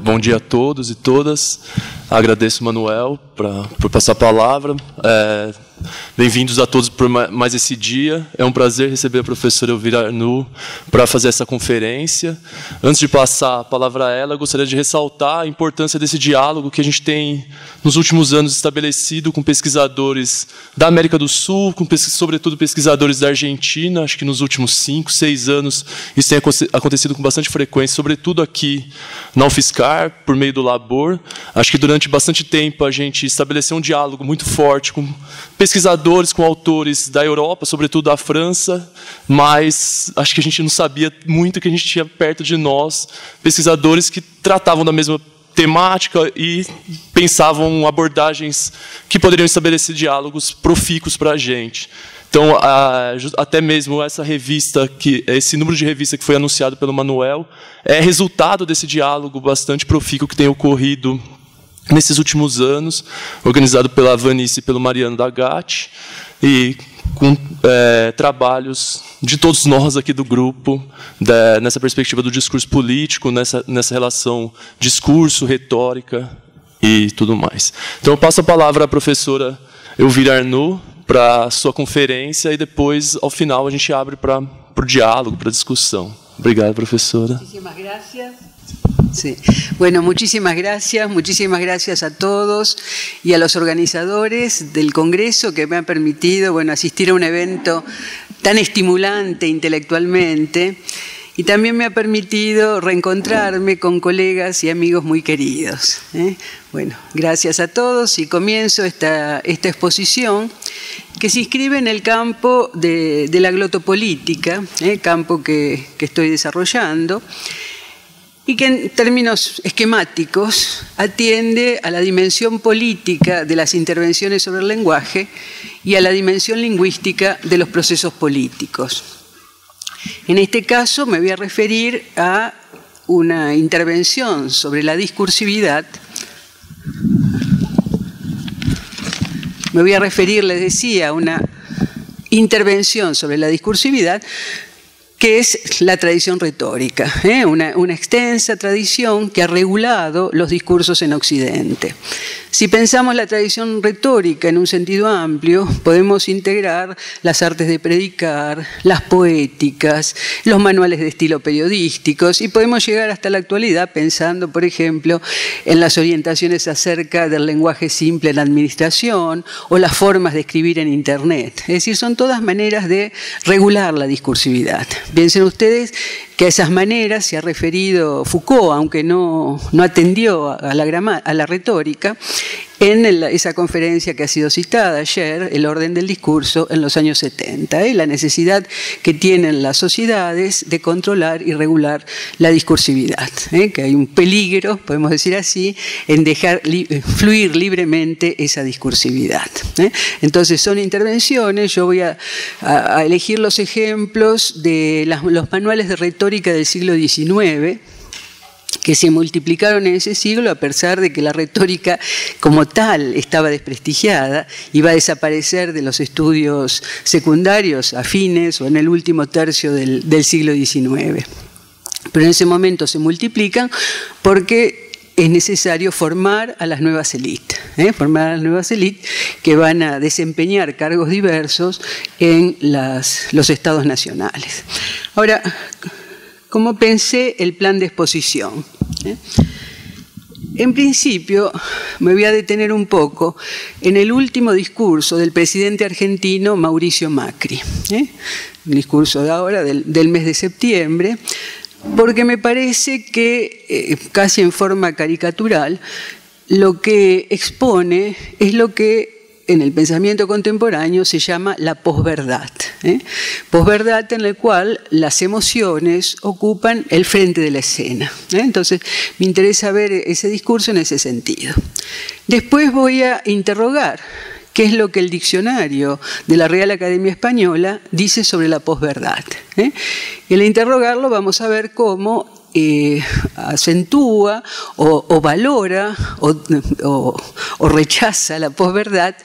Bom dia a todos e todas. Agradeço, Manuel, por passar a palavra. Bem-vindos a todos por mais esse dia. É um prazer receber a professora Elvira Arnoux para fazer essa conferência. Antes de passar a palavra a ela, eu gostaria de ressaltar a importância desse diálogo que a gente tem, nos últimos anos, estabelecido com pesquisadores da América do Sul, sobretudo pesquisadores da Argentina. Acho que nos últimos 5, 6 anos isso tem acontecido com bastante frequência, sobretudo aqui na UFSCar, por meio do Labor. Acho que durante bastante tempo a gente estabeleceu um diálogo muito forte com pesquisadores, com autores da Europa, sobretudo da França, mas acho que a gente não sabia muito que a gente tinha perto de nós pesquisadores que tratavam da mesma temática e pensavam abordagens que poderiam estabelecer diálogos profícuos para a gente. Então, até mesmo essa revista, esse número de revista que foi anunciado pelo Manuel, é resultado desse diálogo bastante profícuo que tem ocorrido nesses últimos anos, organizado pela Vanice e pelo Mariano Dagatti, e com trabalhos de todos nós aqui do grupo, nessa perspectiva do discurso político, nessa relação discurso, retórica e tudo mais. Então, eu passo a palavra à professora Elvira Arnoux para a sua conferência e depois, ao final, a gente abre para o diálogo, para a discussão. Obrigado, profesora. Muchísimas gracias. Sí. Bueno, muchísimas gracias a todos y a los organizadores del Congreso que me han permitido, bueno, asistir a un evento tan estimulante intelectualmente y también me ha permitido reencontrarme con colegas y amigos muy queridos. Bueno, gracias a todos y comienzo esta exposición que se inscribe en el campo de la glotopolítica, campo que estoy desarrollando, y que en términos esquemáticos atiende a la dimensión política de las intervenciones sobre el lenguaje y a la dimensión lingüística de los procesos políticos. En este caso me voy a referir a una intervención sobre la discursividad. Me voy a referir, les decía, a una intervención sobre la discursividad que es la tradición retórica, una extensa tradición que ha regulado los discursos en Occidente. Si pensamos la tradición retórica en un sentido amplio, podemos integrar las artes de predicar, las poéticas, los manuales de estilo periodísticos, y podemos llegar hasta la actualidad pensando, por ejemplo, en las orientaciones acerca del lenguaje simple en la administración o las formas de escribir en Internet. Es decir, son todas maneras de regular la discursividad. Piensen ustedes que a esas maneras se ha referido Foucault, aunque no atendió a la retórica, en esa conferencia que ha sido citada ayer, El orden del discurso en los años 70, la necesidad que tienen las sociedades de controlar y regular la discursividad, que hay un peligro, podemos decir así, en dejar fluir libremente esa discursividad. Entonces son intervenciones, yo voy a elegir los ejemplos de los manuales de retórica del siglo XIX, que se multiplicaron en ese siglo a pesar de que la retórica como tal estaba desprestigiada, iba a desaparecer de los estudios secundarios a fines o en el último tercio del siglo XIX. Pero en ese momento se multiplican porque es necesario formar a las nuevas élites, formar a las nuevas élites que van a desempeñar cargos diversos en los estados nacionales. Ahora, ¿cómo pensé el plan de exposición? En principio, me voy a detener un poco en el último discurso del presidente argentino Mauricio Macri, el discurso de ahora, del mes de septiembre, porque me parece que, casi en forma caricatural, lo que expone es lo que en el pensamiento contemporáneo se llama la posverdad. Posverdad en la cual las emociones ocupan el frente de la escena. Entonces, me interesa ver ese discurso en ese sentido. Después voy a interrogar qué es lo que el diccionario de la Real Academia Española dice sobre la posverdad. Y al interrogarlo vamos a ver cómo acentúa o valora o rechaza la posverdad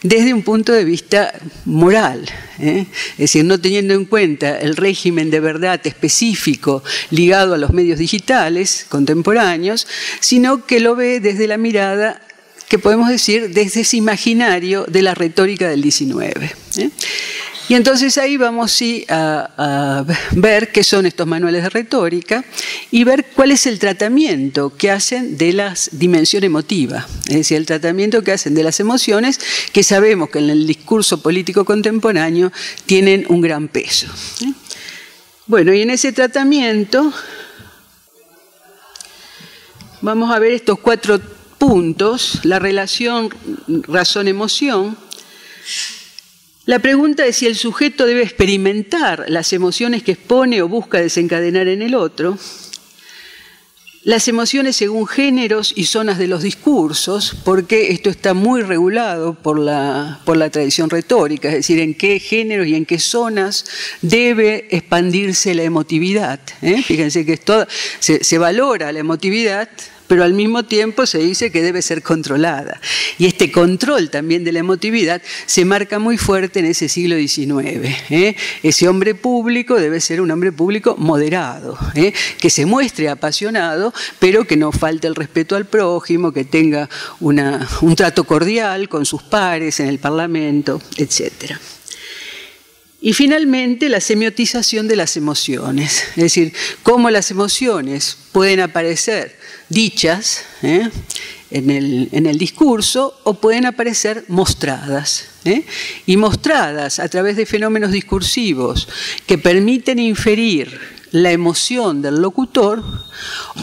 desde un punto de vista moral. Es decir, no teniendo en cuenta el régimen de verdad específico ligado a los medios digitales contemporáneos, sino que lo ve desde la mirada, que podemos decir, desde ese imaginario de la retórica del XIX. Y entonces ahí vamos sí, a ver qué son estos manuales de retórica y ver cuál es el tratamiento que hacen de la dimensión emotiva, es decir, el tratamiento que hacen de las emociones, que sabemos que en el discurso político contemporáneo tienen un gran peso. Bueno, y en ese tratamiento vamos a ver estos 4 puntos: la relación razón-emoción. La pregunta es si el sujeto debe experimentar las emociones que expone o busca desencadenar en el otro. Las emociones según géneros y zonas de los discursos, porque esto está muy regulado por la tradición retórica, es decir, en qué géneros y en qué zonas debe expandirse la emotividad. Fíjense que se valora la emotividad, pero al mismo tiempo se dice que debe ser controlada. Y este control también de la emotividad se marca muy fuerte en ese siglo XIX. Ese hombre público debe ser un hombre público moderado, que se muestre apasionado, pero que no falte el respeto al prójimo, que tenga un trato cordial con sus pares en el Parlamento, etc. Y finalmente, la semiotización de las emociones, es decir, cómo las emociones pueden aparecer dichas en el discurso o pueden aparecer mostradas. Y mostradas a través de fenómenos discursivos que permiten inferir la emoción del locutor,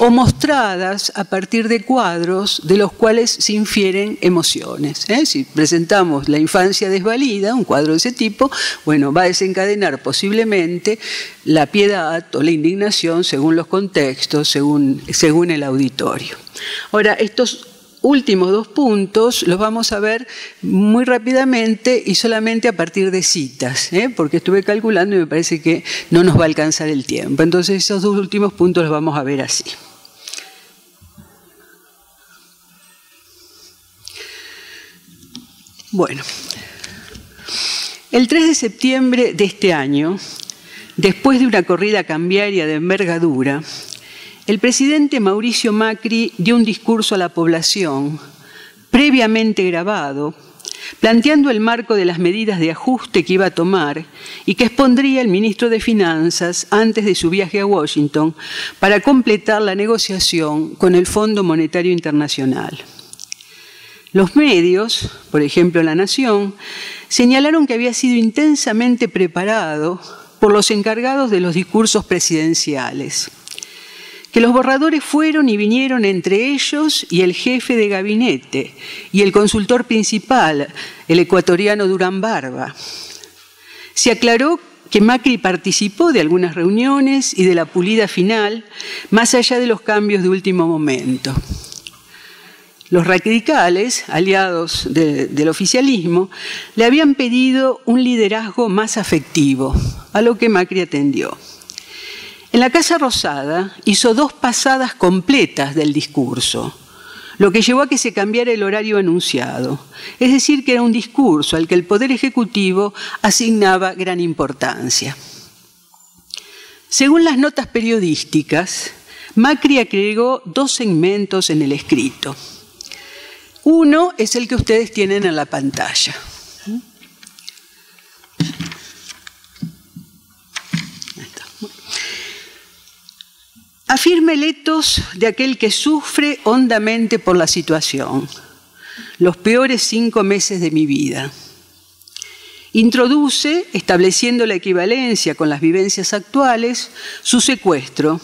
o mostradas a partir de cuadros de los cuales se infieren emociones. Si presentamos la infancia desvalida, un cuadro de ese tipo, bueno, va a desencadenar posiblemente la piedad o la indignación según los contextos, según el auditorio. Ahora, estos últimos 2 puntos los vamos a ver muy rápidamente y solamente a partir de citas, porque estuve calculando y me parece que no nos va a alcanzar el tiempo. Entonces esos 2 últimos puntos los vamos a ver así. Bueno, el 3 de septiembre de este año, después de una corrida cambiaria de envergadura, el presidente Mauricio Macri dio un discurso a la población, previamente grabado, planteando el marco de las medidas de ajuste que iba a tomar y que expondría el ministro de Finanzas antes de su viaje a Washington para completar la negociación con el Fondo Monetario Internacional. Los medios, por ejemplo La Nación, señalaron que había sido intensamente preparado por los encargados de los discursos presidenciales, que los borradores fueron y vinieron entre ellos y el jefe de gabinete y el consultor principal, el ecuatoriano Durán Barba. Se aclaró que Macri participó de algunas reuniones y de la pulida final, más allá de los cambios de último momento. Los radicales, aliados del oficialismo, le habían pedido un liderazgo más afectivo, a lo que Macri atendió. En la Casa Rosada hizo 2 pasadas completas del discurso, lo que llevó a que se cambiara el horario anunciado. Es decir, que era un discurso al que el Poder Ejecutivo asignaba gran importancia. Según las notas periodísticas, Macri agregó 2 segmentos en el escrito. Uno es el que ustedes tienen en la pantalla. Afirma el etos de aquel que sufre hondamente por la situación, los peores 5 meses de mi vida. Introduce, estableciendo la equivalencia con las vivencias actuales, su secuestro.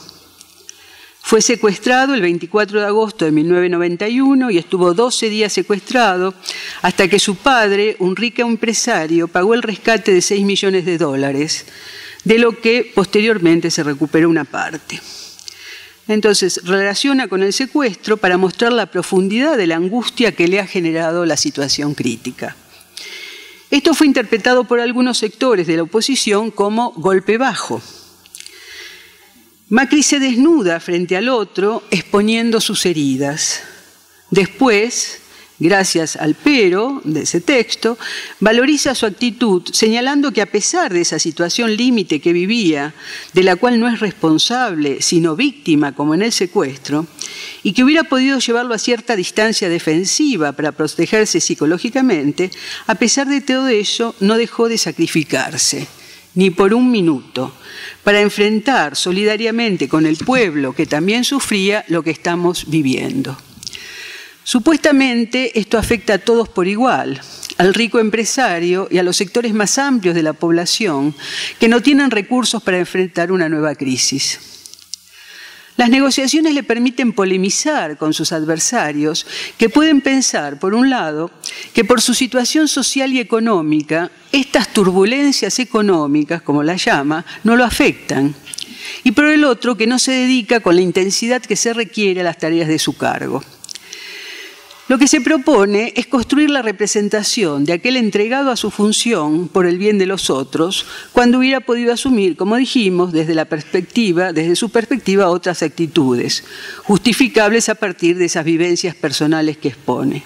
Fue secuestrado el 24 de agosto de 1991 y estuvo 12 días secuestrado hasta que su padre, un rico empresario, pagó el rescate de $6 millones, de lo que posteriormente se recuperó una parte. Entonces, relaciona con el secuestro para mostrar la profundidad de la angustia que le ha generado la situación crítica. Esto fue interpretado por algunos sectores de la oposición como golpe bajo. Macri se desnuda frente al otro exponiendo sus heridas. Después, gracias al pero de ese texto, valoriza su actitud señalando que a pesar de esa situación límite que vivía, de la cual no es responsable, sino víctima como en el secuestro, y que hubiera podido llevarlo a cierta distancia defensiva para protegerse psicológicamente, a pesar de todo ello no dejó de sacrificarse, ni por un minuto, para enfrentar solidariamente con el pueblo que también sufría lo que estamos viviendo. Supuestamente esto afecta a todos por igual, al rico empresario y a los sectores más amplios de la población que no tienen recursos para enfrentar una nueva crisis. Las negociaciones le permiten polemizar con sus adversarios que pueden pensar, por un lado, que por su situación social y económica, estas turbulencias económicas, como las llama, no lo afectan, y por el otro, que no se dedica con la intensidad que se requiere a las tareas de su cargo. Lo que se propone es construir la representación de aquel entregado a su función por el bien de los otros, cuando hubiera podido asumir, como dijimos, desde su perspectiva, otras actitudes, justificables a partir de esas vivencias personales que expone.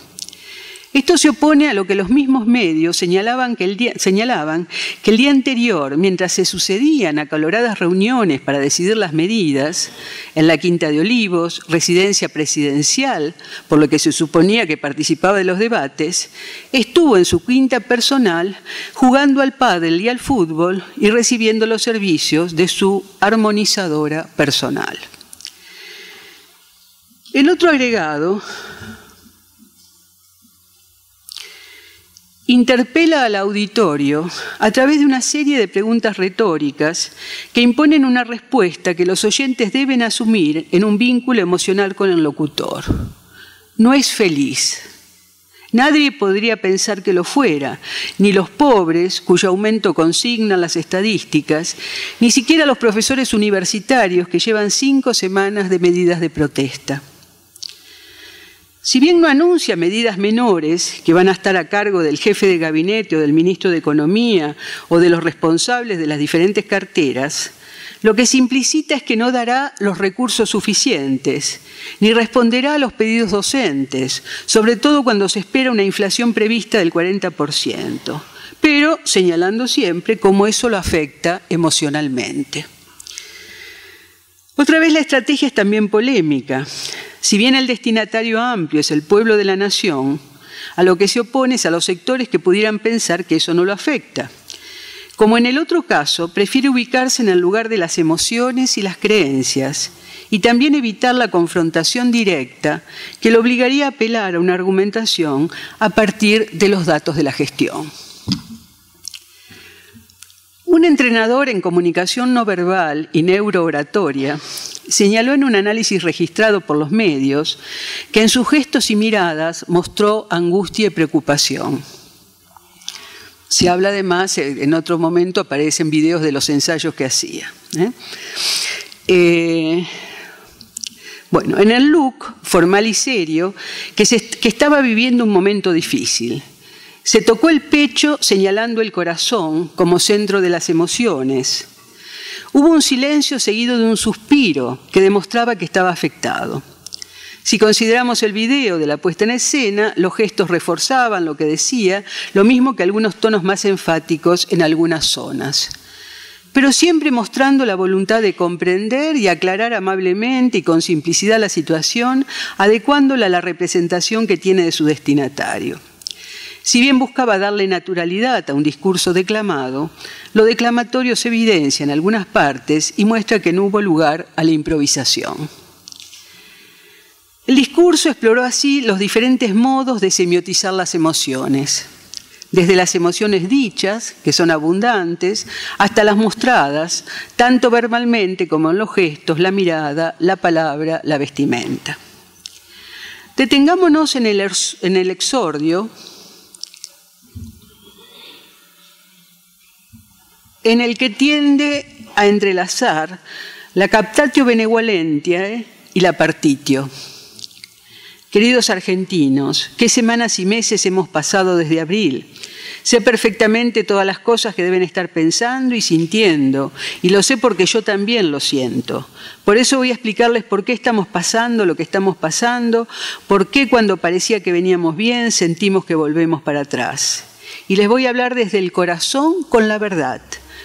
Esto se opone a lo que los mismos medios señalaban que el día anterior, mientras se sucedían acaloradas reuniones para decidir las medidas, en la Quinta de Olivos, residencia presidencial, por lo que se suponía que participaba de los debates, estuvo en su quinta personal jugando al pádel y al fútbol y recibiendo los servicios de su armonizadora personal. El otro agregado interpela al auditorio a través de una serie de preguntas retóricas que imponen una respuesta que los oyentes deben asumir en un vínculo emocional con el locutor. No es feliz. Nadie podría pensar que lo fuera, ni los pobres, cuyo aumento consignan las estadísticas, ni siquiera los profesores universitarios que llevan 5 semanas de medidas de protesta. Si bien no anuncia medidas menores que van a estar a cargo del jefe de gabinete o del ministro de Economía o de los responsables de las diferentes carteras, lo que se implicita es que no dará los recursos suficientes, ni responderá a los pedidos docentes, sobre todo cuando se espera una inflación prevista del 40%, pero señalando siempre cómo eso lo afecta emocionalmente. Otra vez la estrategia es también polémica. Si bien el destinatario amplio es el pueblo de la nación, a lo que se opone es a los sectores que pudieran pensar que eso no lo afecta. Como en el otro caso, prefiere ubicarse en el lugar de las emociones y las creencias y también evitar la confrontación directa que lo obligaría a apelar a una argumentación a partir de los datos de la gestión. Un entrenador en comunicación no verbal y neurooratoria señaló en un análisis registrado por los medios que en sus gestos y miradas mostró angustia y preocupación. Se habla además, en otro momento aparecen videos de los ensayos que hacía. Bueno, en el look formal y serio, que estaba viviendo un momento difícil. Se tocó el pecho señalando el corazón como centro de las emociones. Hubo un silencio seguido de un suspiro que demostraba que estaba afectado. Si consideramos el video de la puesta en escena, los gestos reforzaban lo que decía, lo mismo que algunos tonos más enfáticos en algunas zonas. Pero siempre mostrando la voluntad de comprender y aclarar amablemente y con simplicidad la situación, adecuándola a la representación que tiene de su destinatario. Si bien buscaba darle naturalidad a un discurso declamado, lo declamatorio se evidencia en algunas partes y muestra que no hubo lugar a la improvisación. El discurso exploró así los diferentes modos de semiotizar las emociones, desde las emociones dichas, que son abundantes, hasta las mostradas, tanto verbalmente como en los gestos, la mirada, la palabra, la vestimenta. Detengámonos en el exordio, en el que tiende a entrelazar la captatio benevolentiae y la partitio. Queridos argentinos, qué semanas y meses hemos pasado desde abril. Sé perfectamente todas las cosas que deben estar pensando y sintiendo, y lo sé porque yo también lo siento. Por eso voy a explicarles por qué estamos pasando lo que estamos pasando, por qué cuando parecía que veníamos bien sentimos que volvemos para atrás. Y les voy a hablar desde el corazón con la verdad,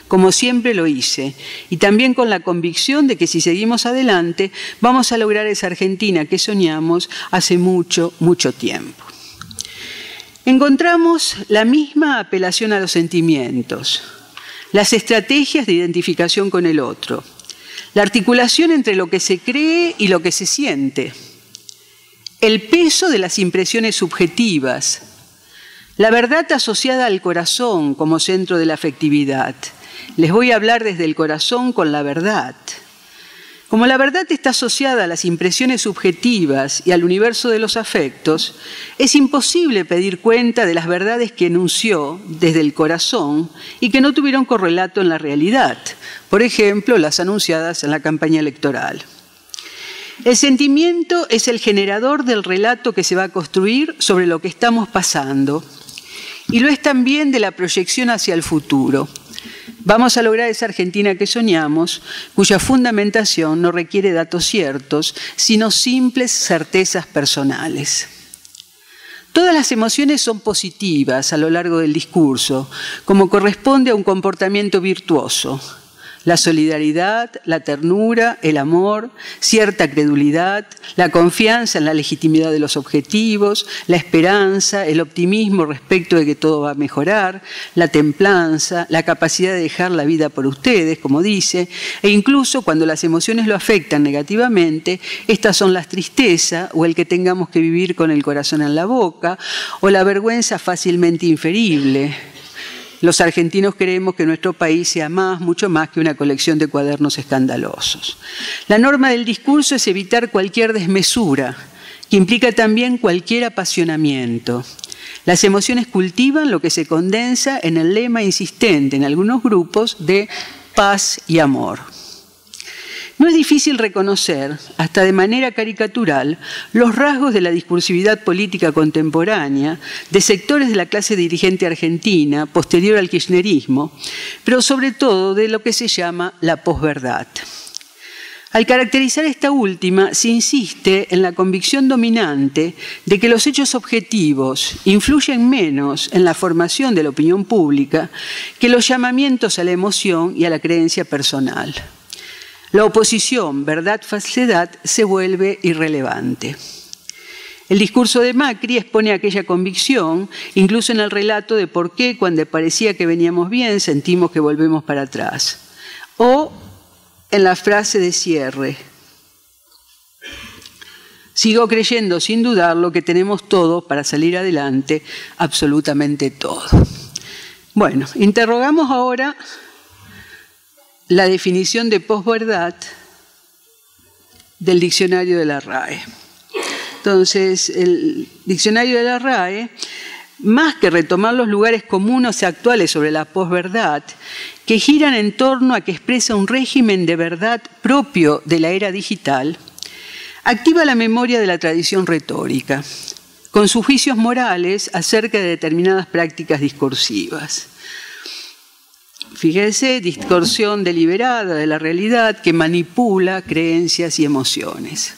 como siempre lo hice, y también con la convicción de que si seguimos adelante vamos a lograr esa Argentina que soñamos hace mucho, mucho tiempo. Encontramos la misma apelación a los sentimientos, las estrategias de identificación con el otro, la articulación entre lo que se cree y lo que se siente, el peso de las impresiones subjetivas, la verdad asociada al corazón como centro de la afectividad. Les voy a hablar desde el corazón con la verdad. Como la verdad está asociada a las impresiones subjetivas y al universo de los afectos, es imposible pedir cuenta de las verdades que enunció desde el corazón y que no tuvieron correlato en la realidad, por ejemplo, las anunciadas en la campaña electoral. El sentimiento es el generador del relato que se va a construir sobre lo que estamos pasando, y lo es también de la proyección hacia el futuro. Vamos a lograr esa Argentina que soñamos, cuya fundamentación no requiere datos ciertos, sino simples certezas personales. Todas las emociones son positivas a lo largo del discurso, como corresponde a un comportamiento virtuoso. La solidaridad, la ternura, el amor, cierta credulidad, la confianza en la legitimidad de los objetivos, la esperanza, el optimismo respecto de que todo va a mejorar, la templanza, la capacidad de dejar la vida por ustedes, como dice, e incluso cuando las emociones lo afectan negativamente, estas son la tristeza o el que tengamos que vivir con el corazón en la boca, o la vergüenza fácilmente inferible. Los argentinos creemos que nuestro país sea mucho más que una colección de cuadernos escandalosos. La norma del discurso es evitar cualquier desmesura, que implica también cualquier apasionamiento. Las emociones cultivan lo que se condensa en el lema insistente en algunos grupos de paz y amor. No es difícil reconocer, hasta de manera caricatural, los rasgos de la discursividad política contemporánea de sectores de la clase dirigente argentina posterior al kirchnerismo, pero sobre todo de lo que se llama la posverdad. Al caracterizar esta última, se insiste en la convicción dominante de que los hechos objetivos influyen menos en la formación de la opinión pública que los llamamientos a la emoción y a la creencia personal. La oposición verdad-falsedad se vuelve irrelevante. El discurso de Macri expone aquella convicción, incluso en el relato de por qué cuando parecía que veníamos bien sentimos que volvemos para atrás. O en la frase de cierre: sigo creyendo sin dudarlo que tenemos todo para salir adelante, absolutamente todo. Bueno, interrogamos ahora la definición de posverdad del diccionario de la RAE. Entonces, el diccionario de la RAE, más que retomar los lugares comunes actuales sobre la posverdad, que giran en torno a que expresa un régimen de verdad propio de la era digital, activa la memoria de la tradición retórica, con sus juicios morales acerca de determinadas prácticas discursivas. Fíjense, distorsión deliberada de la realidad que manipula creencias y emociones.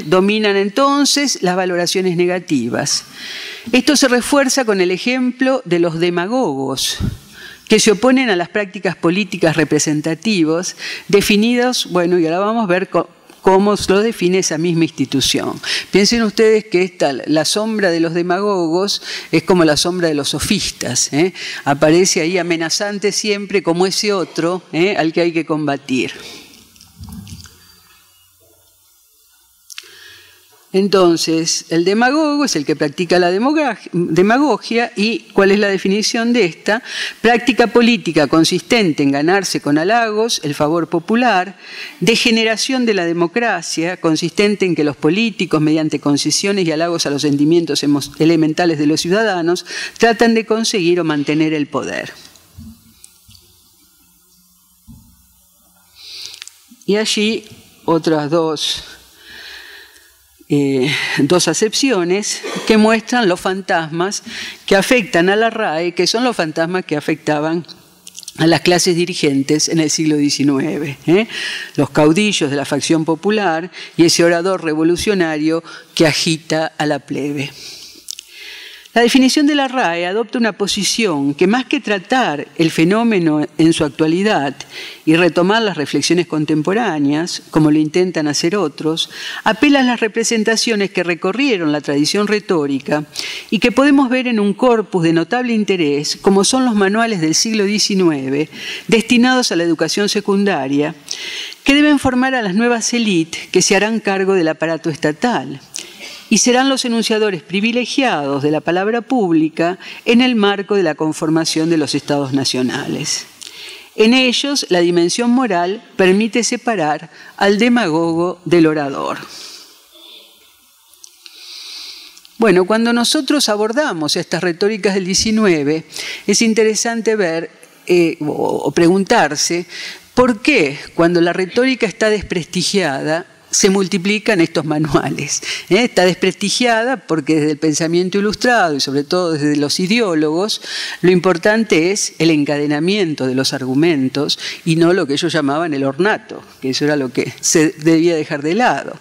Dominan entonces las valoraciones negativas. Esto se refuerza con el ejemplo de los demagogos, que se oponen a las prácticas políticas representativas definidas, bueno, y ahora vamos a ver cómo lo define esa misma institución. Piensen ustedes que la sombra de los demagogos es como la sombra de los sofistas, aparece ahí amenazante siempre como ese otro al que hay que combatir. Entonces, el demagogo es el que practica la demagogia. ¿Y cuál es la definición de esta? Práctica política consistente en ganarse con halagos el favor popular, degeneración de la democracia consistente en que los políticos, mediante concesiones y halagos a los sentimientos elementales de los ciudadanos, tratan de conseguir o mantener el poder. Y allí otras dos dos acepciones que muestran los fantasmas que afectan a la RAE, que son los fantasmas que afectaban a las clases dirigentes en el siglo XIX, los caudillos de la facción popular y ese orador revolucionario que agita a la plebe. La definición de la RAE adopta una posición que, más que tratar el fenómeno en su actualidad y retomar las reflexiones contemporáneas, como lo intentan hacer otros, apela a las representaciones que recorrieron la tradición retórica y que podemos ver en un corpus de notable interés, como son los manuales del siglo XIX, destinados a la educación secundaria, que deben formar a las nuevas élites que se harán cargo del aparato estatal y serán los enunciadores privilegiados de la palabra pública en el marco de la conformación de los estados nacionales. En ellos, la dimensión moral permite separar al demagogo del orador. Bueno, cuando nosotros abordamos estas retóricas del XIX, es interesante ver o preguntarse por qué, cuando la retórica está desprestigiada, se multiplican estos manuales. Está desprestigiada porque desde el pensamiento ilustrado y sobre todo desde los ideólogos, lo importante es el encadenamiento de los argumentos y no lo que ellos llamaban el ornato, que eso era lo que se debía dejar de lado.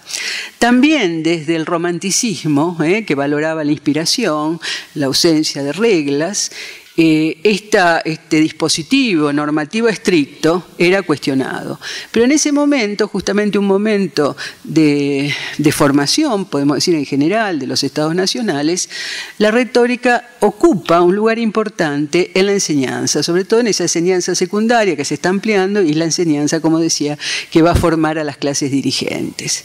También desde el romanticismo, que valoraba la inspiración, la ausencia de reglas, este dispositivo normativo estricto era cuestionado. Pero en ese momento, justamente un momento de formación, podemos decir en general, de los estados nacionales, la retórica ocupa un lugar importante en la enseñanza, sobre todo en esa enseñanza secundaria que se está ampliando y la enseñanza, como decía, que va a formar a las clases dirigentes.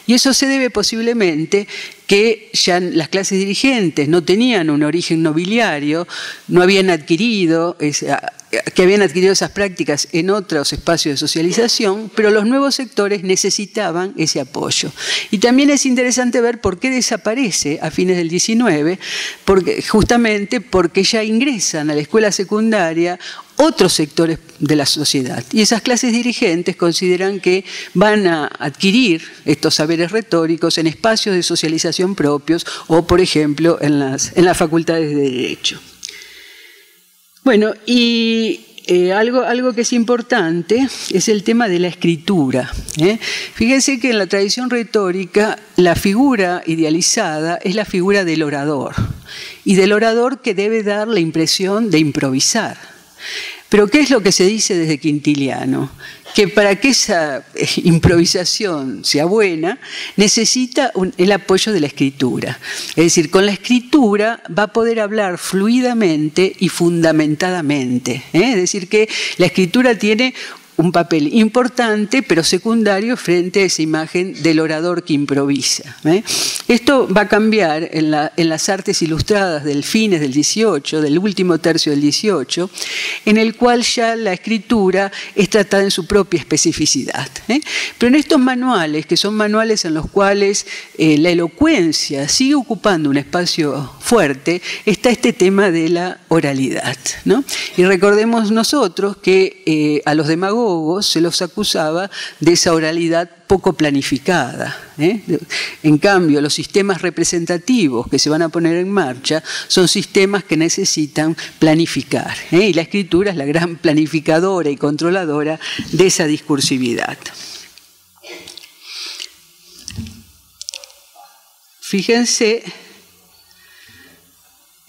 Y eso se debe posiblemente que ya las clases dirigentes no tenían un origen nobiliario, no habían adquirido que habían adquirido esas prácticas en otros espacios de socialización, pero los nuevos sectores necesitaban ese apoyo. Y también es interesante ver por qué desaparece a fines del XIX, justamente porque ya ingresan a la escuela secundaria otros sectores de la sociedad. Y esas clases dirigentes consideran que van a adquirir estos saberes retóricos en espacios de socialización propios o, por ejemplo, en las facultades de Derecho. Bueno, y algo que es importante es el tema de la escritura. Fíjense que en la tradición retórica la figura idealizada es la figura del orador, y del orador que debe dar la impresión de improvisar. Pero ¿qué es lo que se dice desde Quintiliano? Que para que esa improvisación sea buena, necesita el apoyo de la escritura. Es decir, con la escritura va a poder hablar fluidamente y fundamentadamente. Es decir, que la escritura tiene un papel importante, pero secundario frente a esa imagen del orador que improvisa. Esto va a cambiar en las artes ilustradas del fines del XVIII, del último tercio del XVIII, en el cual ya la escritura es tratada en su propia especificidad. Pero en estos manuales, que son manuales en los cuales la elocuencia sigue ocupando un espacio fuerte, está este tema de la oralidad, ¿no? Y recordemos nosotros que a los demagogos se los acusaba de esa oralidad poco planificada. En cambio, los sistemas representativos que se van a poner en marcha son sistemas que necesitan planificar. Y la escritura es la gran planificadora y controladora de esa discursividad. Fíjense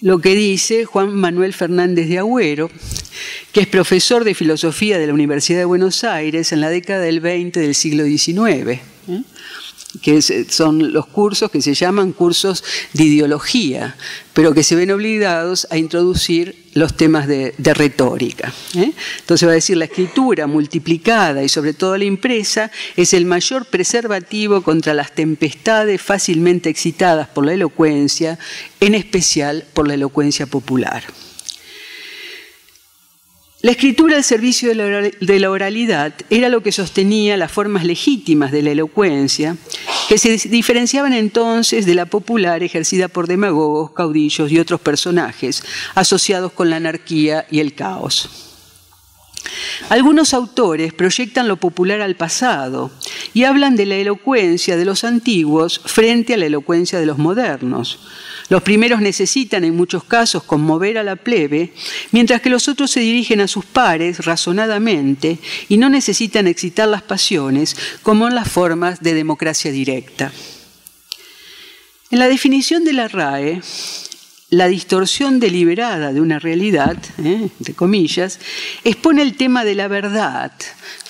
lo que dice Juan Manuel Fernández de Agüero, que es profesor de filosofía de la Universidad de Buenos Aires en la década del 20 del siglo XIX, que son los cursos que se llaman cursos de ideología, pero que se ven obligados a introducir los temas de retórica. Entonces va a decir, la escritura multiplicada y sobre todo la impresa es el mayor preservativo contra las tempestades fácilmente excitadas por la elocuencia, en especial por la elocuencia popular. La escritura al servicio de la oralidad era lo que sostenía las formas legítimas de la elocuencia, que se diferenciaban entonces de la popular ejercida por demagogos, caudillos y otros personajes asociados con la anarquía y el caos. Algunos autores proyectan lo popular al pasado y hablan de la elocuencia de los antiguos frente a la elocuencia de los modernos. Los primeros necesitan en muchos casos conmover a la plebe, mientras que los otros se dirigen a sus pares razonadamente y no necesitan excitar las pasiones como en las formas de democracia directa. En la definición de la RAE, la distorsión deliberada de una realidad, entre comillas, expone el tema de la verdad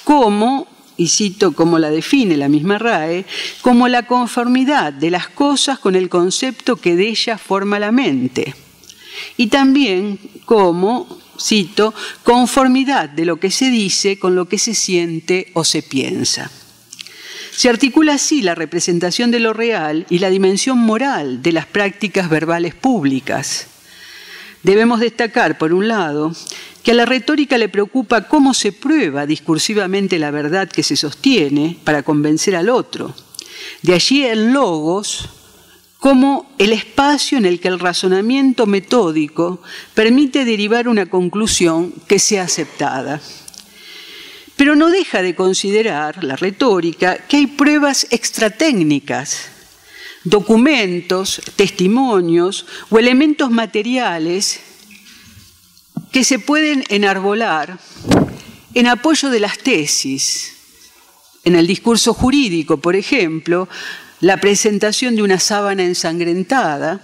como, y cito como la define la misma RAE, como la conformidad de las cosas con el concepto que de ellas forma la mente. Y también como, cito, conformidad de lo que se dice con lo que se siente o se piensa. Se articula así la representación de lo real y la dimensión moral de las prácticas verbales públicas. Debemos destacar, por un lado, que a la retórica le preocupa cómo se prueba discursivamente la verdad que se sostiene para convencer al otro. De allí el logos como el espacio en el que el razonamiento metódico permite derivar una conclusión que sea aceptada. Pero no deja de considerar la retórica que hay pruebas extratécnicas, documentos, testimonios o elementos materiales que se pueden enarbolar en apoyo de las tesis. En el discurso jurídico, por ejemplo, la presentación de una sábana ensangrentada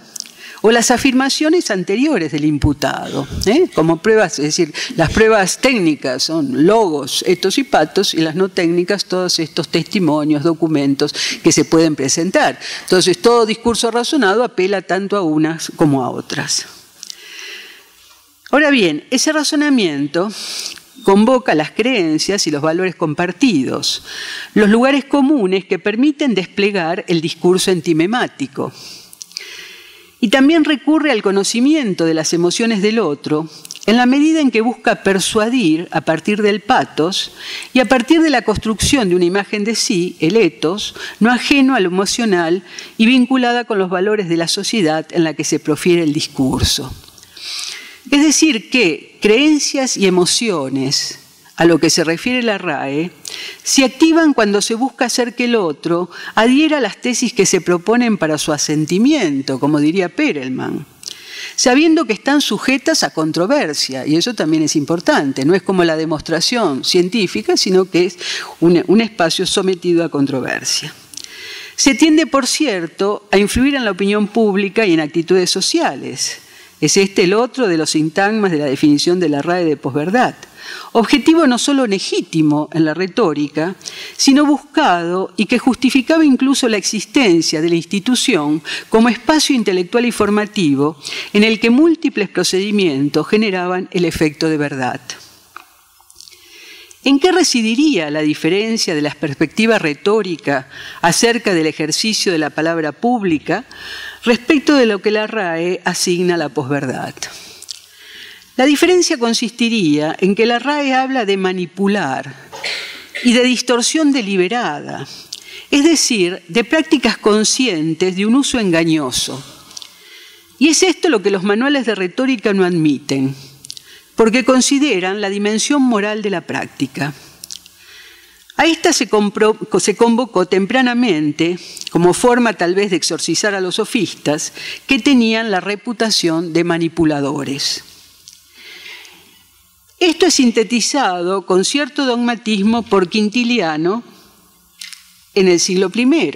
o las afirmaciones anteriores del imputado, como pruebas, es decir, las pruebas técnicas son logos, etos y patos, y las no técnicas, todos estos testimonios, documentos que se pueden presentar. Entonces, todo discurso razonado apela tanto a unas como a otras. Ahora bien, ese razonamiento convoca las creencias y los valores compartidos, los lugares comunes que permiten desplegar el discurso entimemático. Y también recurre al conocimiento de las emociones del otro en la medida en que busca persuadir a partir del patos y a partir de la construcción de una imagen de sí, el etos, no ajeno a lo emocional y vinculada con los valores de la sociedad en la que se profiere el discurso. Es decir, que creencias y emociones, a lo que se refiere la RAE, se activan cuando se busca hacer que el otro adhiera a las tesis que se proponen para su asentimiento, como diría Perelman, sabiendo que están sujetas a controversia, y eso también es importante, no es como la demostración científica, sino que es un espacio sometido a controversia. Se tiende, por cierto, a influir en la opinión pública y en actitudes sociales. Es este el otro de los sintagmas de la definición de la RAE de posverdad. Objetivo no solo legítimo en la retórica, sino buscado y que justificaba incluso la existencia de la institución como espacio intelectual y formativo en el que múltiples procedimientos generaban el efecto de verdad. ¿En qué residiría la diferencia de la perspectiva retórica acerca del ejercicio de la palabra pública respecto de lo que la RAE asigna a la posverdad? La diferencia consistiría en que la RAE habla de manipular y de distorsión deliberada, es decir, de prácticas conscientes de un uso engañoso. Y es esto lo que los manuales de retórica no admiten, porque consideran la dimensión moral de la práctica. A esta se convocó tempranamente, como forma tal vez de exorcizar a los sofistas, que tenían la reputación de manipuladores. Esto es sintetizado con cierto dogmatismo por Quintiliano en el siglo I,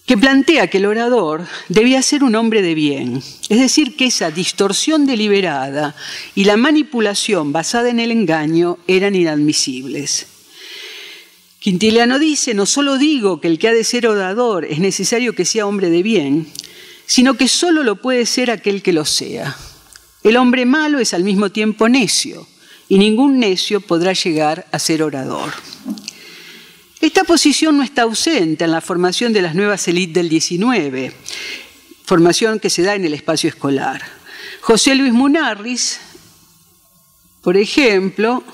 que plantea que el orador debía ser un hombre de bien, es decir, que esa distorsión deliberada y la manipulación basada en el engaño eran inadmisibles. Quintiliano dice: no solo digo que el que ha de ser orador es necesario que sea hombre de bien, sino que solo lo puede ser aquel que lo sea. El hombre malo es al mismo tiempo necio, y ningún necio podrá llegar a ser orador. Esta posición no está ausente en la formación de las nuevas élites del XIX, formación que se da en el espacio escolar. José Luis Munarriz, por ejemplo,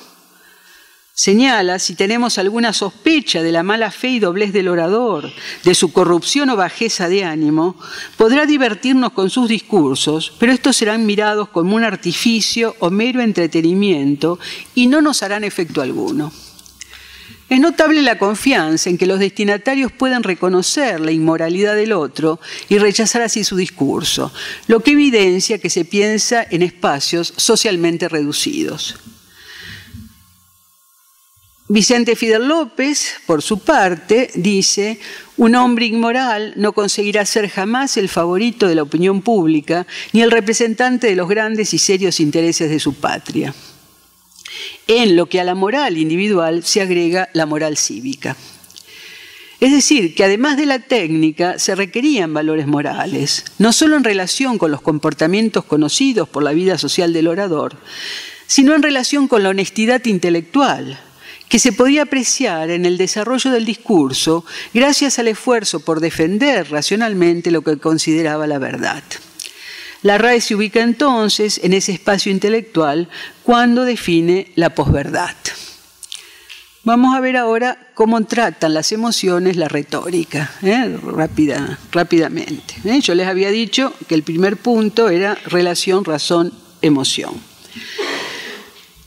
Señala, si tenemos alguna sospecha de la mala fe y doblez del orador, de su corrupción o bajeza de ánimo, podrá divertirnos con sus discursos, pero estos serán mirados como un artificio o mero entretenimiento y no nos harán efecto alguno. Es notable la confianza en que los destinatarios pueden reconocer la inmoralidad del otro y rechazar así su discurso, lo que evidencia que se piensa en espacios socialmente reducidos. Vicente Fidel López, por su parte, dice: un hombre inmoral no conseguirá ser jamás el favorito de la opinión pública ni el representante de los grandes y serios intereses de su patria. En lo que a la moral individual se agrega la moral cívica. Es decir, que además de la técnica se requerían valores morales, no solo en relación con los comportamientos conocidos por la vida social del orador, sino en relación con la honestidad intelectual, que se podía apreciar en el desarrollo del discurso gracias al esfuerzo por defender racionalmente lo que consideraba la verdad. La RAE se ubica entonces en ese espacio intelectual cuando define la posverdad. Vamos a ver ahora cómo tratan las emociones la retórica, rápidamente. Yo les había dicho que el primer punto era relación, razón, emoción.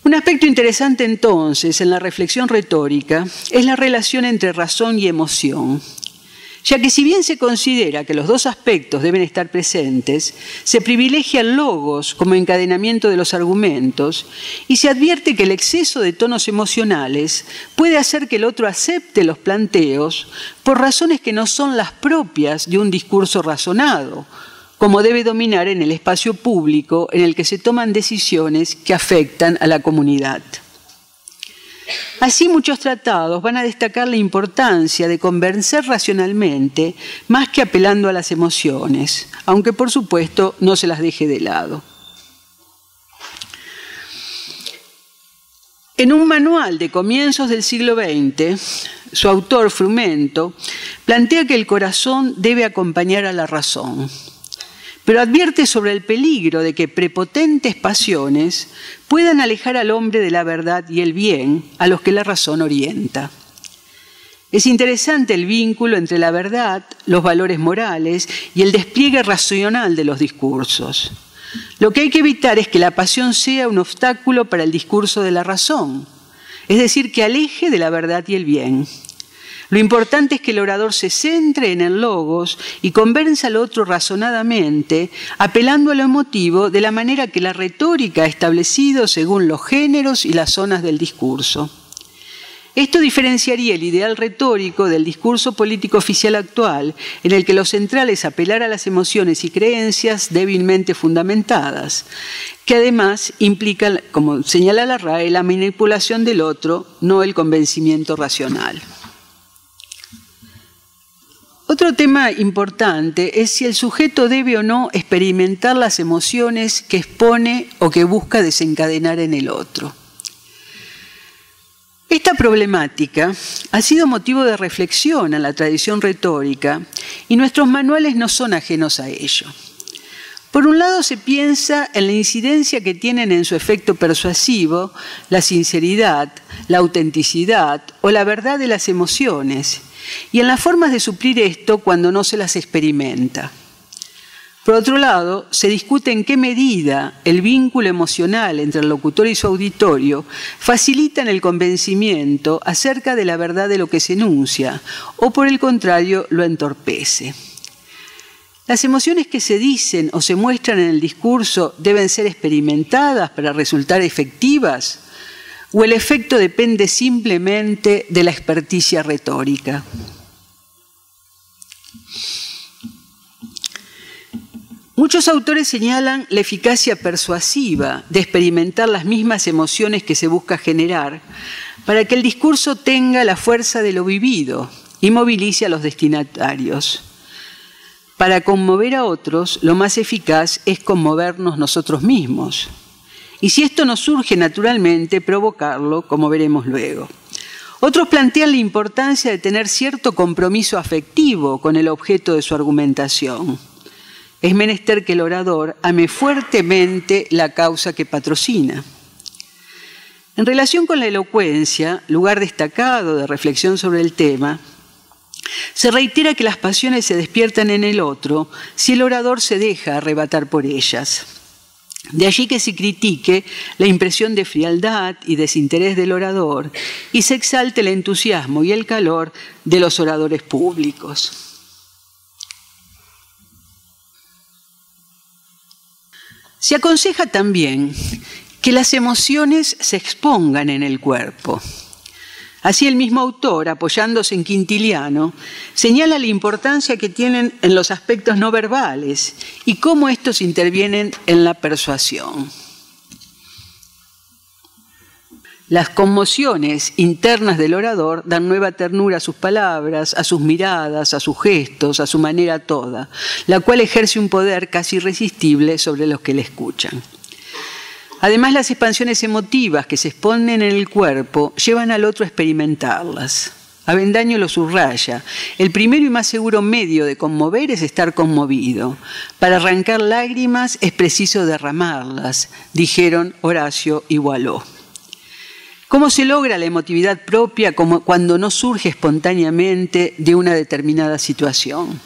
Un aspecto interesante entonces en la reflexión retórica es la relación entre razón y emoción, ya que si bien se considera que los dos aspectos deben estar presentes, se privilegia el logos como encadenamiento de los argumentos y se advierte que el exceso de tonos emocionales puede hacer que el otro acepte los planteos por razones que no son las propias de un discurso razonado, como debe dominar en el espacio público en el que se toman decisiones que afectan a la comunidad. Así, muchos tratados van a destacar la importancia de convencer racionalmente más que apelando a las emociones, aunque por supuesto no se las deje de lado. En un manual de comienzos del siglo XX, su autor, Frumento, plantea que el corazón debe acompañar a la razón, pero advierte sobre el peligro de que prepotentes pasiones puedan alejar al hombre de la verdad y el bien a los que la razón orienta. Es interesante el vínculo entre la verdad, los valores morales y el despliegue racional de los discursos. Lo que hay que evitar es que la pasión sea un obstáculo para el discurso de la razón, es decir, que aleje de la verdad y el bien. Lo importante es que el orador se centre en el logos y convenza al otro razonadamente, apelando a lo emotivo de la manera que la retórica ha establecido según los géneros y las zonas del discurso. Esto diferenciaría el ideal retórico del discurso político oficial actual, en el que lo central es apelar a las emociones y creencias débilmente fundamentadas, que además implica, como señala la RAE, la manipulación del otro, no el convencimiento racional. Otro tema importante es si el sujeto debe o no experimentar las emociones que expone o que busca desencadenar en el otro. Esta problemática ha sido motivo de reflexión en la tradición retórica y nuestros manuales no son ajenos a ello. Por un lado, se piensa en la incidencia que tienen en su efecto persuasivo la sinceridad, la autenticidad o la verdad de las emociones, y en las formas de suplir esto cuando no se las experimenta. Por otro lado, se discute en qué medida el vínculo emocional entre el locutor y su auditorio facilitan el convencimiento acerca de la verdad de lo que se enuncia, o por el contrario, lo entorpece. Las emociones que se dicen o se muestran en el discurso deben ser experimentadas para resultar efectivas, ¿o el efecto depende simplemente de la experticia retórica? Muchos autores señalan la eficacia persuasiva de experimentar las mismas emociones que se busca generar para que el discurso tenga la fuerza de lo vivido y movilice a los destinatarios. Para conmover a otros, lo más eficaz es conmovernos nosotros mismos. Y si esto no surge naturalmente, provocarlo, como veremos luego. Otros plantean la importancia de tener cierto compromiso afectivo con el objeto de su argumentación. Es menester que el orador ame fuertemente la causa que patrocina. En relación con la elocuencia, lugar destacado de reflexión sobre el tema, se reitera que las pasiones se despiertan en el otro si el orador se deja arrebatar por ellas. De allí que se critique la impresión de frialdad y desinterés del orador y se exalte el entusiasmo y el calor de los oradores públicos. Se aconseja también que las emociones se expongan en el cuerpo. Así el mismo autor, apoyándose en Quintiliano, señala la importancia que tienen en los aspectos no verbales y cómo estos intervienen en la persuasión. Las conmociones internas del orador dan nueva ternura a sus palabras, a sus miradas, a sus gestos, a su manera toda, la cual ejerce un poder casi irresistible sobre los que le escuchan. Además, las expansiones emotivas que se exponen en el cuerpo llevan al otro a experimentarlas. Avendaño lo subraya. El primero y más seguro medio de conmover es estar conmovido. Para arrancar lágrimas es preciso derramarlas, dijeron Horacio y Boileau. ¿Cómo se logra la emotividad propia cuando no surge espontáneamente de una determinada situación?